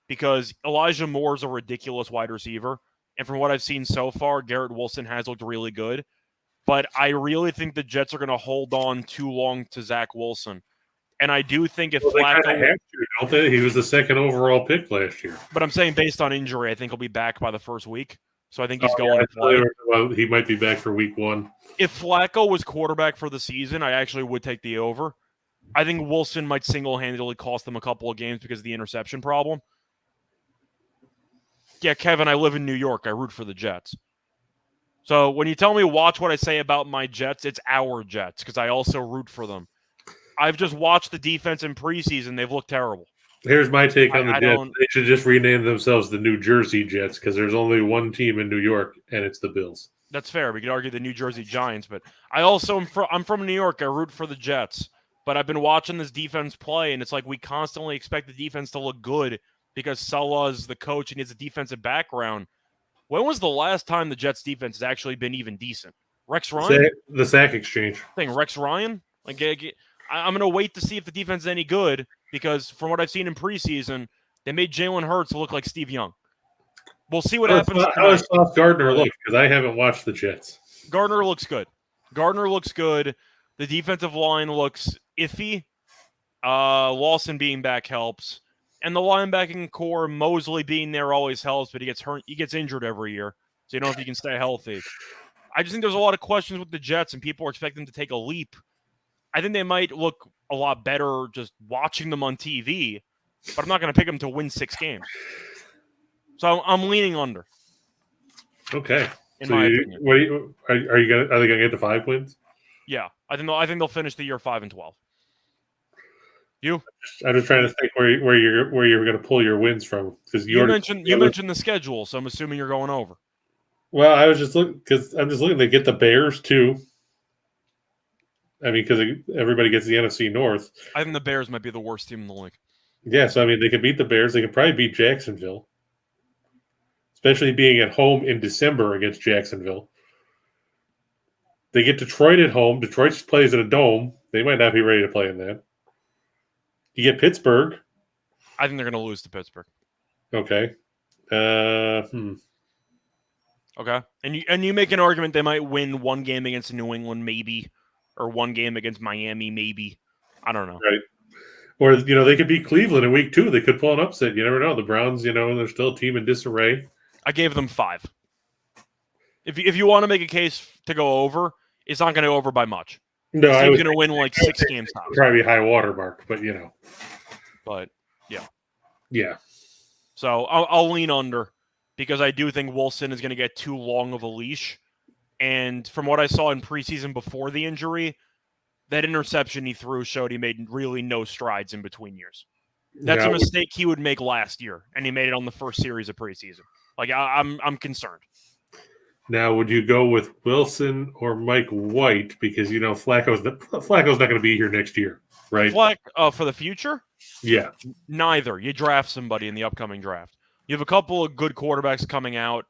because Elijah Moore's a ridiculous wide receiver. And from what I've seen so far, Garrett Wilson has looked really good. But I really think the Jets are going to hold on too long to Zach Wilson. And I do think if Flacco... They have to, don't they? He was the 2nd overall pick last year. But I'm saying based on injury, I think he'll be back by the first week. So I think he's going to play. Well, he might be back for week 1. If Flacco was quarterback for the season, I actually would take the over. I think Wilson might single-handedly cost them a couple of games because of the interception problem. Yeah, Kevin, I live in New York. I root for the Jets. So when you tell me watch what I say about my Jets, it's our Jets because I also root for them. I've just watched the defense in preseason. They've looked terrible. Here's my take on the Jets. They should just rename themselves the New Jersey Jets because there's only one team in New York, and it's the Bills. That's fair. We could argue the New Jersey Giants, but I also I'm from New York. I root for the Jets. But I've been watching this defense play, and it's like we constantly expect the defense to look good because Salah's the coach and he has a defensive background. When was the last time the Jets defense has actually been even decent? Rex Ryan? The sack exchange. Rex Ryan? Like, I'm going to wait to see if the defense is any good because from what I've seen in preseason, they made Jalen Hurts look like Steve Young. We'll see what happens. How does Sauce Gardner look? Because I haven't watched the Jets. Gardner looks good. The defensive line looks iffy. Lawson being back helps. And the linebacking core, Mosley being there always helps, but he gets hurt. He gets injured every year, so you don't know if he can stay healthy. I just think there's a lot of questions with the Jets, and people are expecting them to take a leap. I think they might look a lot better just watching them on TV, but I'm not going to pick them to win 6 games. So I'm leaning under. Okay. In my opinion. Are they going to get to 5 wins? Yeah, I think they'll finish the year 5-12. You I'm just trying to think where you're going to pull your wins from because you mentioned the schedule, so I'm assuming you're going over. Well, I was just looking because I'm just looking to get the Bears too. I mean, because everybody gets the NFC North. I think the Bears might be the worst team in the league. Yeah, so I mean, they could beat the Bears. They could probably beat Jacksonville, especially being at home in December against Jacksonville. They get Detroit at home. Detroit plays in a dome. They might not be ready to play in that. You get Pittsburgh. I think they're going to lose to Pittsburgh. Okay. Okay, and you make an argument they might win one game against New England, maybe, or one game against Miami, maybe. I don't know. Right. Or, they could beat Cleveland in week 2. They could pull an upset. You never know. The Browns, they're still a team in disarray. I gave them 5. If you want to make a case to go over, it's not going to go over by much. No, I was going to win like 6 games. Probably high water mark, but But yeah. Yeah. So I'll lean under because I do think Wilson is going to get too long of a leash. And from what I saw in preseason before the injury, that interception he threw showed he made really no strides in between years. That's a mistake he would make last year, and he made it on the first series of preseason. Like I'm concerned. Now, would you go with Wilson or Mike White? Because Flacco's not going to be here next year, right? For the future? Yeah. Neither. You draft somebody in the upcoming draft. You have a couple of good quarterbacks coming out,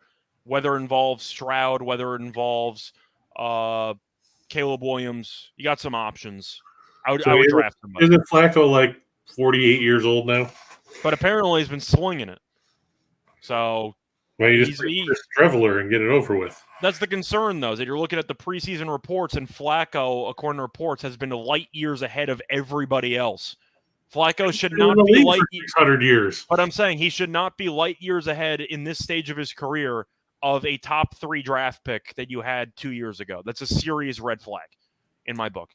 whether it involves Stroud, whether it involves Caleb Williams. You got some options. I would draft somebody. Isn't Flacco like 48 years old now? But apparently he's been slinging it. So well, you just Streveler and get it over with. That's the concern, though, is that you're looking at the preseason reports, and Flacco, according to reports, has been light years ahead of everybody else. Flacco should not be light years. 600 years. But I'm saying he should not be light years ahead in this stage of his career of a top 3 draft pick that you had 2 years ago. That's a serious red flag in my book.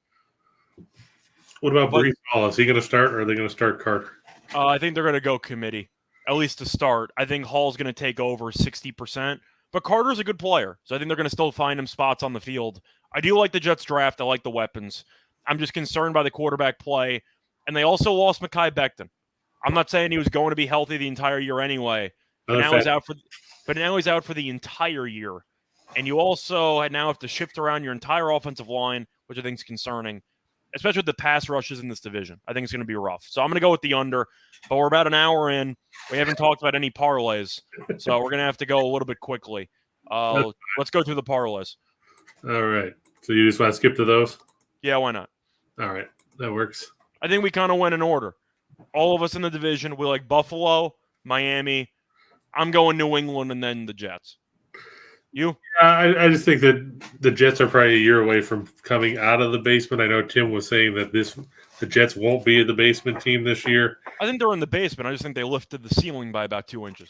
What about Breece Hall? Is he going to start, or are they going to start Carter? I think they're going to go committee, at least to start. I think Hall's going to take over 60%. But Carter's a good player, so I think they're going to still find him spots on the field. I do like the Jets draft. I like the weapons. I'm just concerned by the quarterback play. And they also lost Mekhi Becton. I'm not saying he was going to be healthy the entire year anyway, but now he's out for the entire year. And you also now have to shift around your entire offensive line, which I think is concerning, especially with the pass rushes in this division. I think it's going to be rough. So I'm going to go with the under, but we're about an hour in. We haven't talked about any parlays, so we're going to have to go a little bit quickly. Let's go through the parlays. All right. So you just want to skip to those? Yeah, why not? All right. That works. I think we kind of went in order. All of us in the division, we like Buffalo, Miami. I'm going New England and then the Jets. You? Yeah, I just think that the Jets are probably a year away from coming out of the basement. I know Tim was saying that the Jets won't be the basement team this year. I think they're in the basement. I just think they lifted the ceiling by about 2 inches.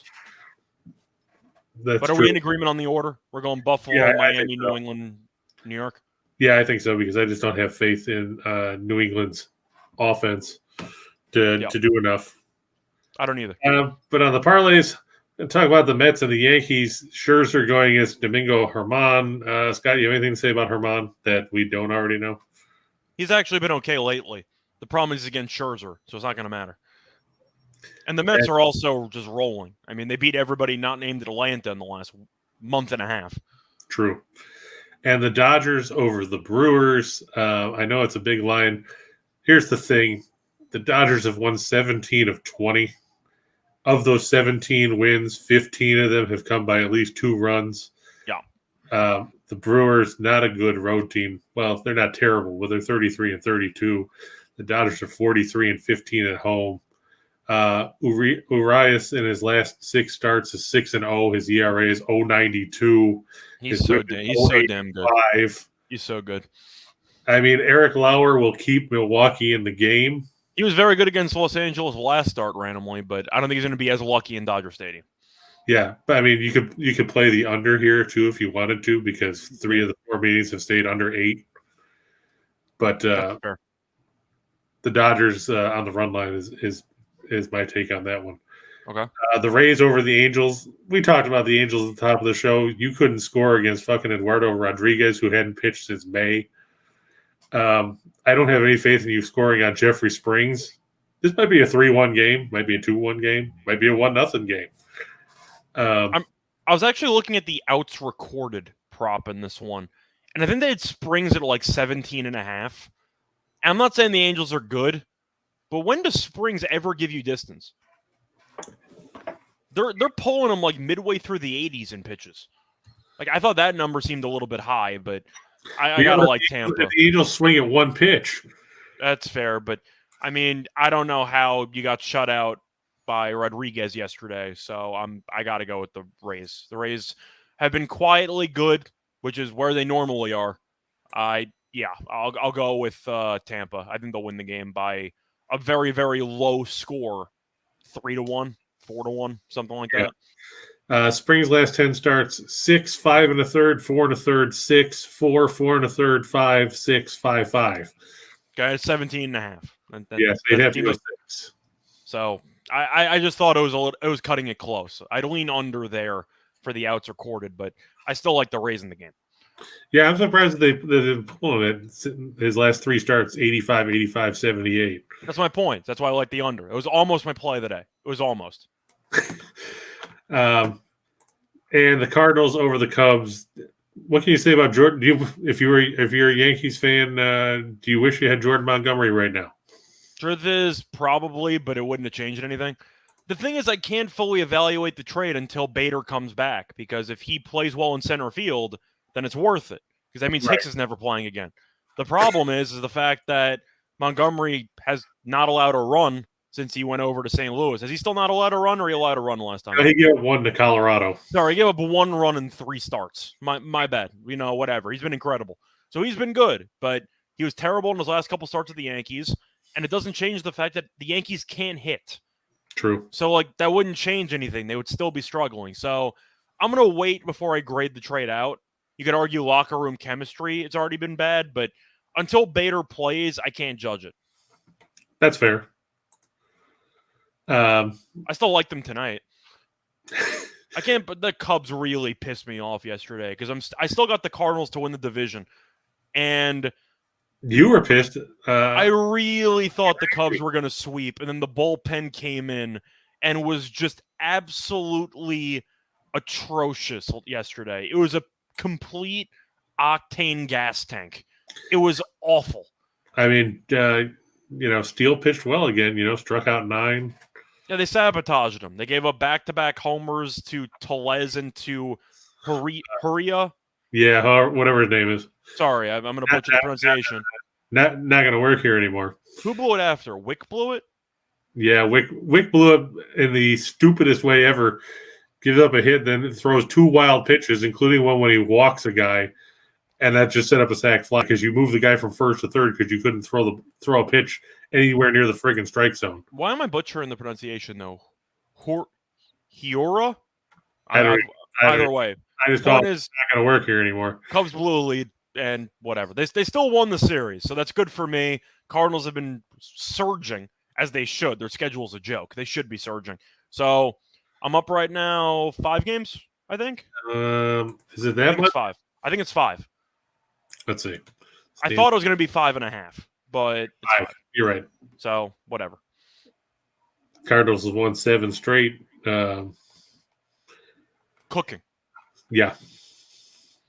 But are we in agreement on the order? We're going Buffalo, Miami, New England, New York? Yeah, I think so because I just don't have faith in New England's offense to do enough. I don't either. But on the parlays, talk about the Mets and the Yankees. Scherzer going against Domingo Germán. Scott, you have anything to say about Germán that we don't already know? He's actually been okay lately. The problem is against Scherzer, so it's not going to matter. And the Mets are also just rolling. I mean, they beat everybody not named Atlanta in the last month and a half. True. And the Dodgers over the Brewers. I know it's a big line. Here's the thing. The Dodgers have won 17 of 20. Of those 17 wins, 15 of them have come by at least 2 runs. Yeah. The Brewers, not a good road team. Well, they're not terrible, but they're 33 and 32. The Dodgers are 43 and 15 at home. Urias in his last 6 starts is 6-0. His ERA is 0.92. He's so damn good. He's so good. I mean, Eric Lauer will keep Milwaukee in the game. He was very good against Los Angeles last start randomly, but I don't think he's going to be as lucky in Dodger Stadium. Yeah, but I mean, you could play the under here too if you wanted to, because 3 of the 4 meetings have stayed under 8. But the Dodgers on the run line is my take on that one. Okay. The Rays over the Angels. We talked about the Angels at the top of the show. You couldn't score against fucking Eduardo Rodriguez, who hadn't pitched since May. I don't have any faith in you scoring on Jeffrey Springs. This might be a 3-1 game, might be a 2-1 game, might be a 1-0 game. I was actually looking at the outs recorded prop in this one, and I think they had Springs at like 17.5. And I'm not saying the Angels are good, but when does Springs ever give you distance? They're pulling them like midway through the 80s in pitches. Like I thought that number seemed a little bit high, but I gotta like Tampa. The Angels swing at one pitch. That's fair, but I mean, I don't know how you got shut out by Rodriguez yesterday, so I got to go with the Rays. The Rays have been quietly good, which is where they normally are. I'll go with Tampa. I think they'll win the game by a very, very low score, 3-1, 4-1, something like that. Springs last 10 starts: 6, 5 1/3, 4 1/3, 6, 4, 4 1/3, 5, 6, 5, 5. Okay, 17.5. Yes, they'd have to go 6. So I just thought it was cutting it close. I'd lean under there for the outs recorded, but I still like the Rays in the game. Yeah, I'm surprised they've pulled it. His last 3 starts: 85, 85, 78. That's my point. That's why I like the under. It was almost my play of the day. It was almost. And the Cardinals over the Cubs. What can you say about Jordan? If you're a Yankees fan, do you wish you had Jordan Montgomery right now? Truth is, probably, but it wouldn't have changed anything. The thing is, I can't fully evaluate the trade until Bader comes back, because if he plays well in center field, then it's worth it, because that means Hicks is never playing again. The problem is the fact that Montgomery has not allowed a run since he went over to St. Louis. Is he still not allowed a run, or he allowed a run last time? He gave up 1 to Colorado. Sorry, he gave up 1 run in 3 starts. My bad. Whatever. He's been incredible. So he's been good, but he was terrible in his last couple starts with the Yankees. And it doesn't change the fact that the Yankees can't hit. True. So, that wouldn't change anything. They would still be struggling. So, I'm going to wait before I grade the trade out. You could argue locker room chemistry. It's already been bad. But until Bader plays, I can't judge it. That's fair. I still like them tonight. I can't, but the Cubs really pissed me off yesterday because I still got the Cardinals to win the division. And you were pissed. I really thought the Cubs were going to sweep, and then the bullpen came in and was just absolutely atrocious yesterday. It was a complete octane gas tank. It was awful. I mean, Steele pitched well again, struck out 9. Yeah, they sabotaged him. They gave up back-to-back homers to Tellez and to Huria. Yeah, whatever his name is. Sorry, I'm going to butcher the pronunciation. Not going to work here anymore. Who blew it after? Wick blew it? Yeah, Wick blew it in the stupidest way ever. Gives up a hit, then throws 2 wild pitches, including one when he walks a guy, and that just set up a sac fly because you moved the guy from first to third because you couldn't throw a pitch anywhere near the friggin' strike zone. Why am I butchering the pronunciation though? Hiora? Either way. I just thought it's not going to work here anymore. Cubs blew a lead, and whatever. They still won the series, so that's good for me. Cardinals have been surging, as they should. Their schedule's a joke. They should be surging. So I'm up right now 5 games, I think. Is it that much? It's 5. I think it's 5. Let's see. I thought it was going to be 5.5, but it's 5. You're right. So whatever. Cardinals has won 7 straight. Cooking. Yeah.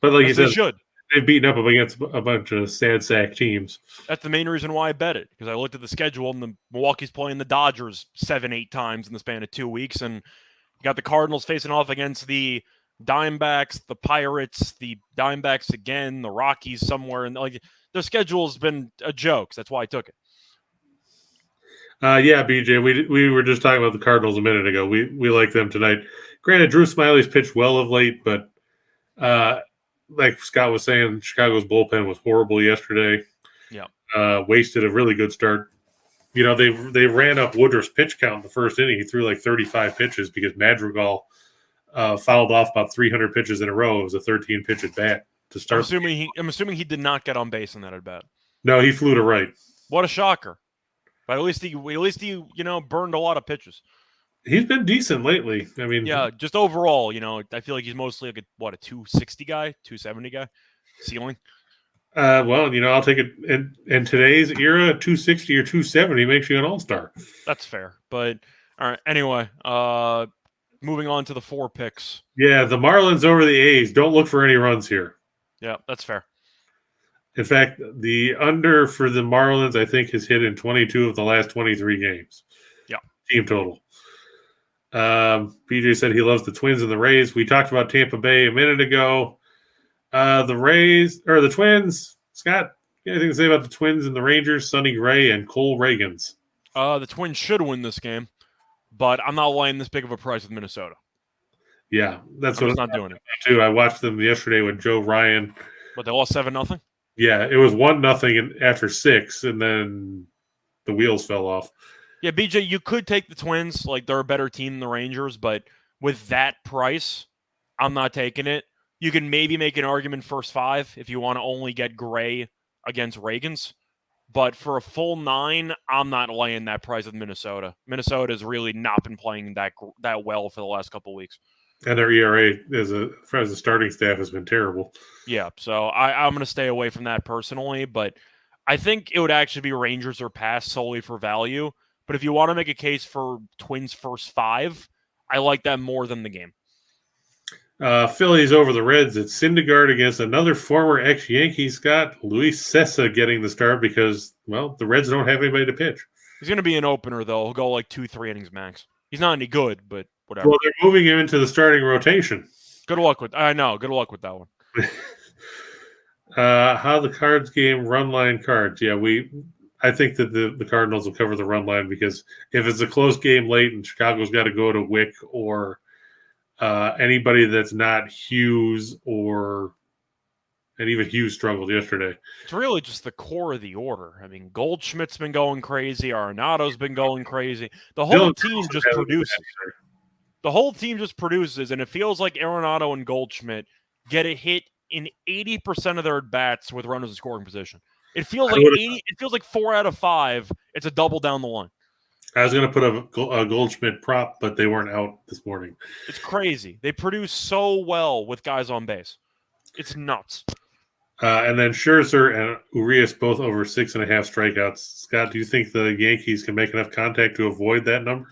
But like you said, should. They've beaten up against a bunch of sad sack teams. That's the main reason why I bet it, because I looked at the schedule and the Milwaukee's playing the Dodgers 7-8 times in the span of 2 weeks, and you got the Cardinals facing off against the Diamondbacks, the Pirates, the Diamondbacks again, the Rockies somewhere, and their schedule's been a joke. So that's why I took it. Yeah, BJ, we were just talking about the Cardinals a minute ago. We like them tonight. Granted, Drew Smiley's pitched well of late, but like Scott was saying, Chicago's bullpen was horrible yesterday. Yeah, wasted a really good start. They ran up Woodruff's pitch count in the first inning. He threw like 35 pitches because Madrigal fouled off about 300 pitches in a row. It was a 13-pitch at bat to start. I'm assuming he did not get on base in that at bat. No, he flew to right. What a shocker! But at least he burned a lot of pitches. He's been decent lately. I mean, yeah, just overall, I feel like he's mostly like a 260 guy, 270 guy, ceiling. Well, I'll take it. In today's era, 260 or 270 makes you an all-star. That's fair. But all right. Anyway, moving on to the 4 picks. Yeah, the Marlins over the A's. Don't look for any runs here. Yeah, that's fair. In fact, the under for the Marlins, I think, has hit in 22 of the last 23 games. Yeah. Team total. BJ said he loves the Twins and the Rays. We talked about Tampa Bay a minute ago. The Rays or the Twins. Scott, anything to say about the Twins and the Rangers? Sonny Gray and Cole Reagans. The Twins should win this game, but I'm not laying this big of a price with Minnesota. Yeah, that's I'm what not doing it too. I watched them yesterday with Joe Ryan. But they lost 7-0. Yeah, it was 1-0 after 6, and then the wheels fell off. Yeah, BJ, you could take the Twins. Like, they're a better team than the Rangers, but with that price, I'm not taking it. You can maybe make an argument first 5 if you want to only get Gray against Reagans. But for a full 9, I'm not laying that price with Minnesota. Minnesota has really not been playing that well for the last couple of weeks. And their ERA as a starting staff has been terrible. Yeah, so I'm going to stay away from that personally, but I think it would actually be Rangers or pass solely for value. But if you want to make a case for Twins first 5, I like that more than the game. Phillies over the Reds. It's Syndergaard against another former ex-Yankee, Scott. Luis Cessa getting the start because, well, the Reds don't have anybody to pitch. He's going to be an opener, though. He'll go like 2-3 innings max. He's not any good, but whatever. Well, they're moving him into the starting rotation. Good luck with that one. How the Cards game, run line Cards. Yeah, I think that the Cardinals will cover the run line because if it's a close game late and Chicago's got to go to Wick or anybody that's not Hughes and even Hughes struggled yesterday. It's really just the core of the order. I mean, Goldschmidt's been going crazy. Arenado's been going crazy. The whole team just produces. The whole team just produces, and it feels like Arenado and Goldschmidt get a hit in 80% of their at-bats with runners in scoring position. It feels like It feels like 4 out of 5. It's a double down the line. I was going to put a Goldschmidt prop, but they weren't out this morning. It's crazy. They produce so well with guys on base. It's nuts. And then Scherzer and Urias both over 6.5 strikeouts. Scott, do you think the Yankees can make enough contact to avoid that number?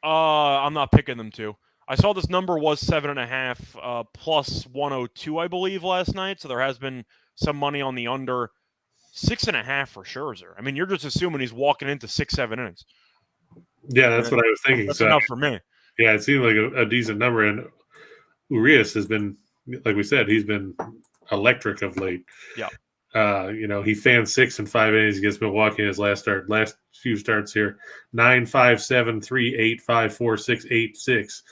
I'm not picking them to. I saw this number was 7.5 plus 102, I believe, last night. So there has been some money on the under. 6.5 for Scherzer. I mean, you're just assuming he's walking into 6-7 innings. Yeah, that's what I was thinking. That's enough for me. Yeah, it seemed like a decent number. And Urias has been, like we said, he's been electric of late. Yeah. He fanned 6 and 5 innings against Milwaukee in his last few starts here. 9, 5, 7, 3, 8, 5, 4, 6, 8, 6.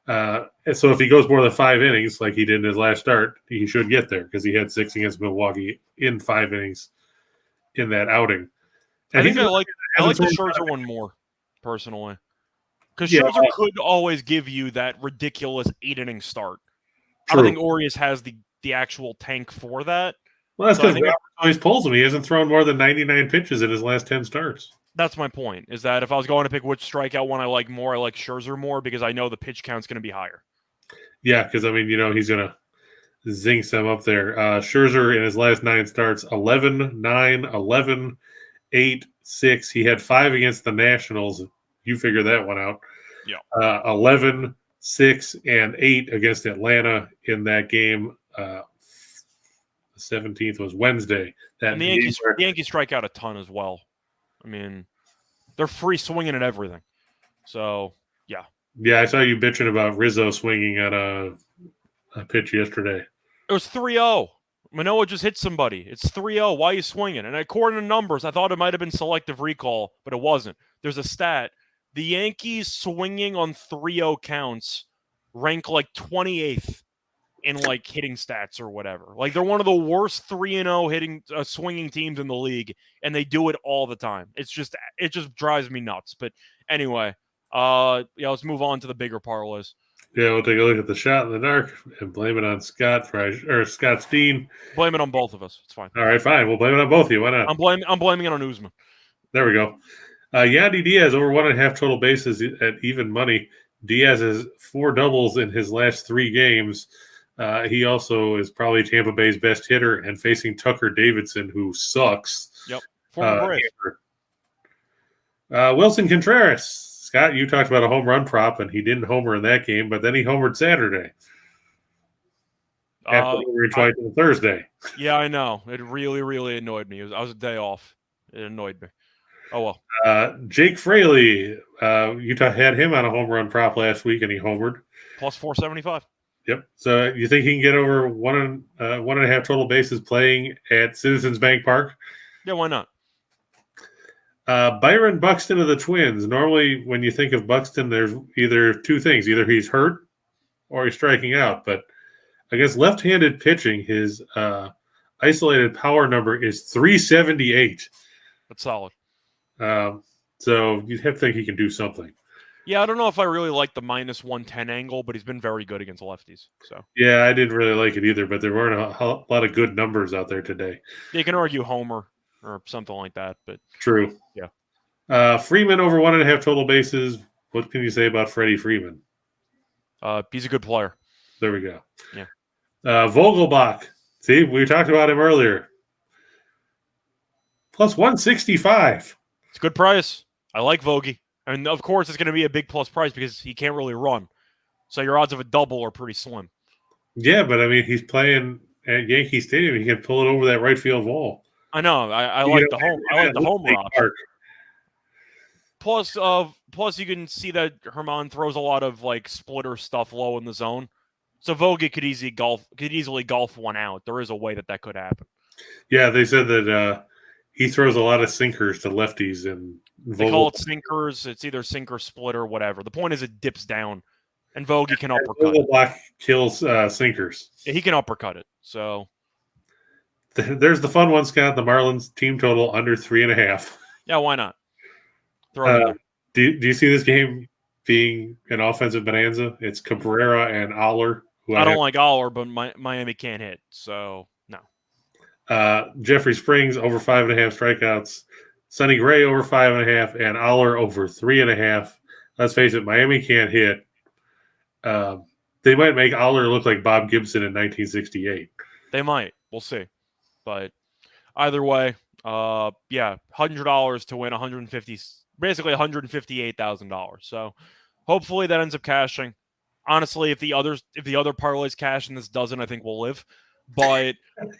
So if he goes more than 5 innings, like he did in his last start, he should get there because he had 6 against Milwaukee in 5 innings in that outing. And I like the Scherzer one more, personally. Because Scherzer could always give you that ridiculous 8-inning start. True. I don't think Urias has the actual tank for that. Well, that's because Robert always pulls him. He hasn't thrown more than 99 pitches in his last 10 starts. That's my point, is that if I was going to pick which strikeout one I like more, I like Scherzer more because I know the pitch count's going to be higher. Yeah, because, I mean, he's going to zing some up there. Scherzer in his last 9 starts, 11, 9, 11, 8, 6. He had 5 against the Nationals. You figure that one out. Yeah. 11, 6, and 8 against Atlanta in that game. The 17th was Wednesday. And the Yankees strike out a ton as well. I mean, they're free swinging at everything. So, yeah. Yeah, I saw you bitching about Rizzo swinging at a pitch yesterday. It was 3-0. Manoah just hit somebody. It's 3-0. Why are you swinging? And according to numbers, I thought it might have been selective recall, but it wasn't. There's a stat. The Yankees swinging on 3-0 counts rank like 28th in like hitting stats or whatever. Like they're one of the worst 3-0 hitting swinging teams in the league, and they do it all the time. It just drives me nuts. But anyway, let's move on to the bigger parlays. Yeah, we'll take a look at the shot in the dark and blame it on Scott Steen. Blame it on both of us. It's fine. All right, fine. We'll blame it on both of you. Why not? I'm blaming it on Uzman. There we go. Yandy Diaz over 1.5 total bases at even money. Diaz has 4 doubles in his last 3 games. He also is probably Tampa Bay's best hitter and facing Tucker Davidson, who sucks. Yep. Former Brave. Wilson Contreras. Scott, you talked about a home run prop, and he didn't homer in that game, but then he homered Saturday. After homering twice on Thursday. Yeah, I know. It really, really annoyed me. I was a day off. It annoyed me. Oh, well. Jake Fraley. Utah had him on a home run prop last week, and he homered. Plus 475. Yep. So you think he can get over one and a half total bases playing at Citizens Bank Park? Yeah, why not? Byron Buxton of the Twins. Normally, when you think of Buxton, there's either two things. Either he's hurt or he's striking out. But against left-handed pitching, his isolated power number is 378. That's solid. So you'd have to think he can do something. Yeah, I don't know if I really like the minus 110 angle, but he's been very good against lefties. So yeah, I didn't really like it either, but there weren't a lot of good numbers out there today. You can argue homer or something like that, but true. Yeah. Freeman over 1.5 total bases. What can you say about Freddie Freeman? He's a good player. There we go. Yeah. Vogelbach. See, we talked about him earlier. Plus 165. It's a good price. I like Vogie. And, of course, it's going to be a big plus price because he can't really run. So your odds of a double are pretty slim. Yeah, but, I mean, he's playing at Yankee Stadium. He can pull it over that right field wall. I know. I like the home. I like the homer option. Plus, you can see that Herman throws a lot of, like, splitter stuff low in the zone. So Vogie could easily golf one out. There is a way that could happen. Yeah, they said that he throws a lot of sinkers to lefties, and they call it sinkers. It's either sinker, splitter, whatever. The point is it dips down, and Vogie can uppercut it. Vogelbach kills sinkers. Yeah, he can uppercut it. So there's the fun one, Scott. The Marlins team total under 3.5. Yeah, why not? Throw it in there. Do you see this game being an offensive bonanza? It's Cabrera and Aller. I don't like Aller, but Miami can't hit, so no. Jeffrey Springs over 5.5 strikeouts. Sonny Gray over 5.5, and Aller over 3.5. Let's face it, Miami can't hit. They might make Aller look like Bob Gibson in 1968. They might. We'll see. But either way, yeah, $100 to win basically $158,000. So hopefully that ends up cashing. Honestly, if the other parlays cash and this doesn't, I think we'll live. But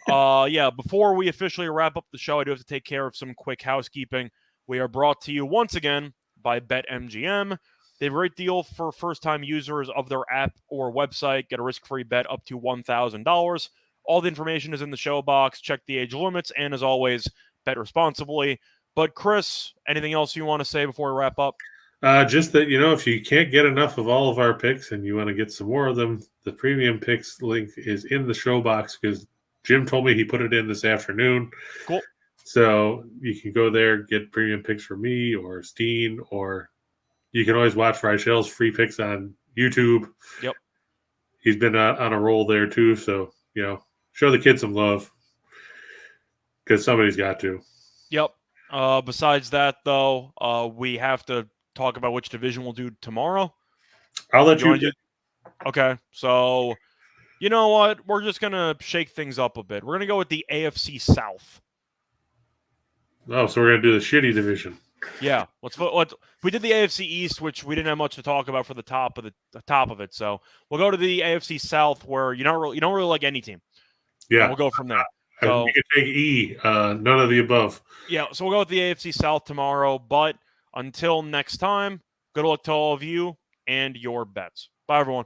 yeah, before we officially wrap up the show, I do have to take care of some quick housekeeping. We are brought to you once again by BetMGM. They have a great deal for first-time users of their app or website. Get a risk-free bet up to $1,000. All the information is in the show box. Check the age limits, and as always, bet responsibly. But Chris, anything else you want to say before we wrap up? Just that, if you can't get enough of all of our picks and you want to get some more of them, the premium picks link is in the show box because Jim told me he put it in this afternoon. Cool. So you can go there, get premium picks for me or Steen, or you can always watch Richel's free picks on YouTube. Yep. He's been on a roll there too. So, show the kid some love because somebody's got to. Yep. Besides that, though, we have to talk about which division we'll do tomorrow. I'll let you do. Okay, so you know what? We're just gonna shake things up a bit. We're gonna go with the AFC South. Oh, so we're gonna do the shitty division. Yeah, let's. We did the AFC East, which we didn't have much to talk about for the top of it. So we'll go to the AFC South, where you don't really like any team. Yeah, and we'll go from there. So you can take E. None of the above. Yeah, so we'll go with the AFC South tomorrow. But until next time, good luck to all of you and your bets. Bye, everyone.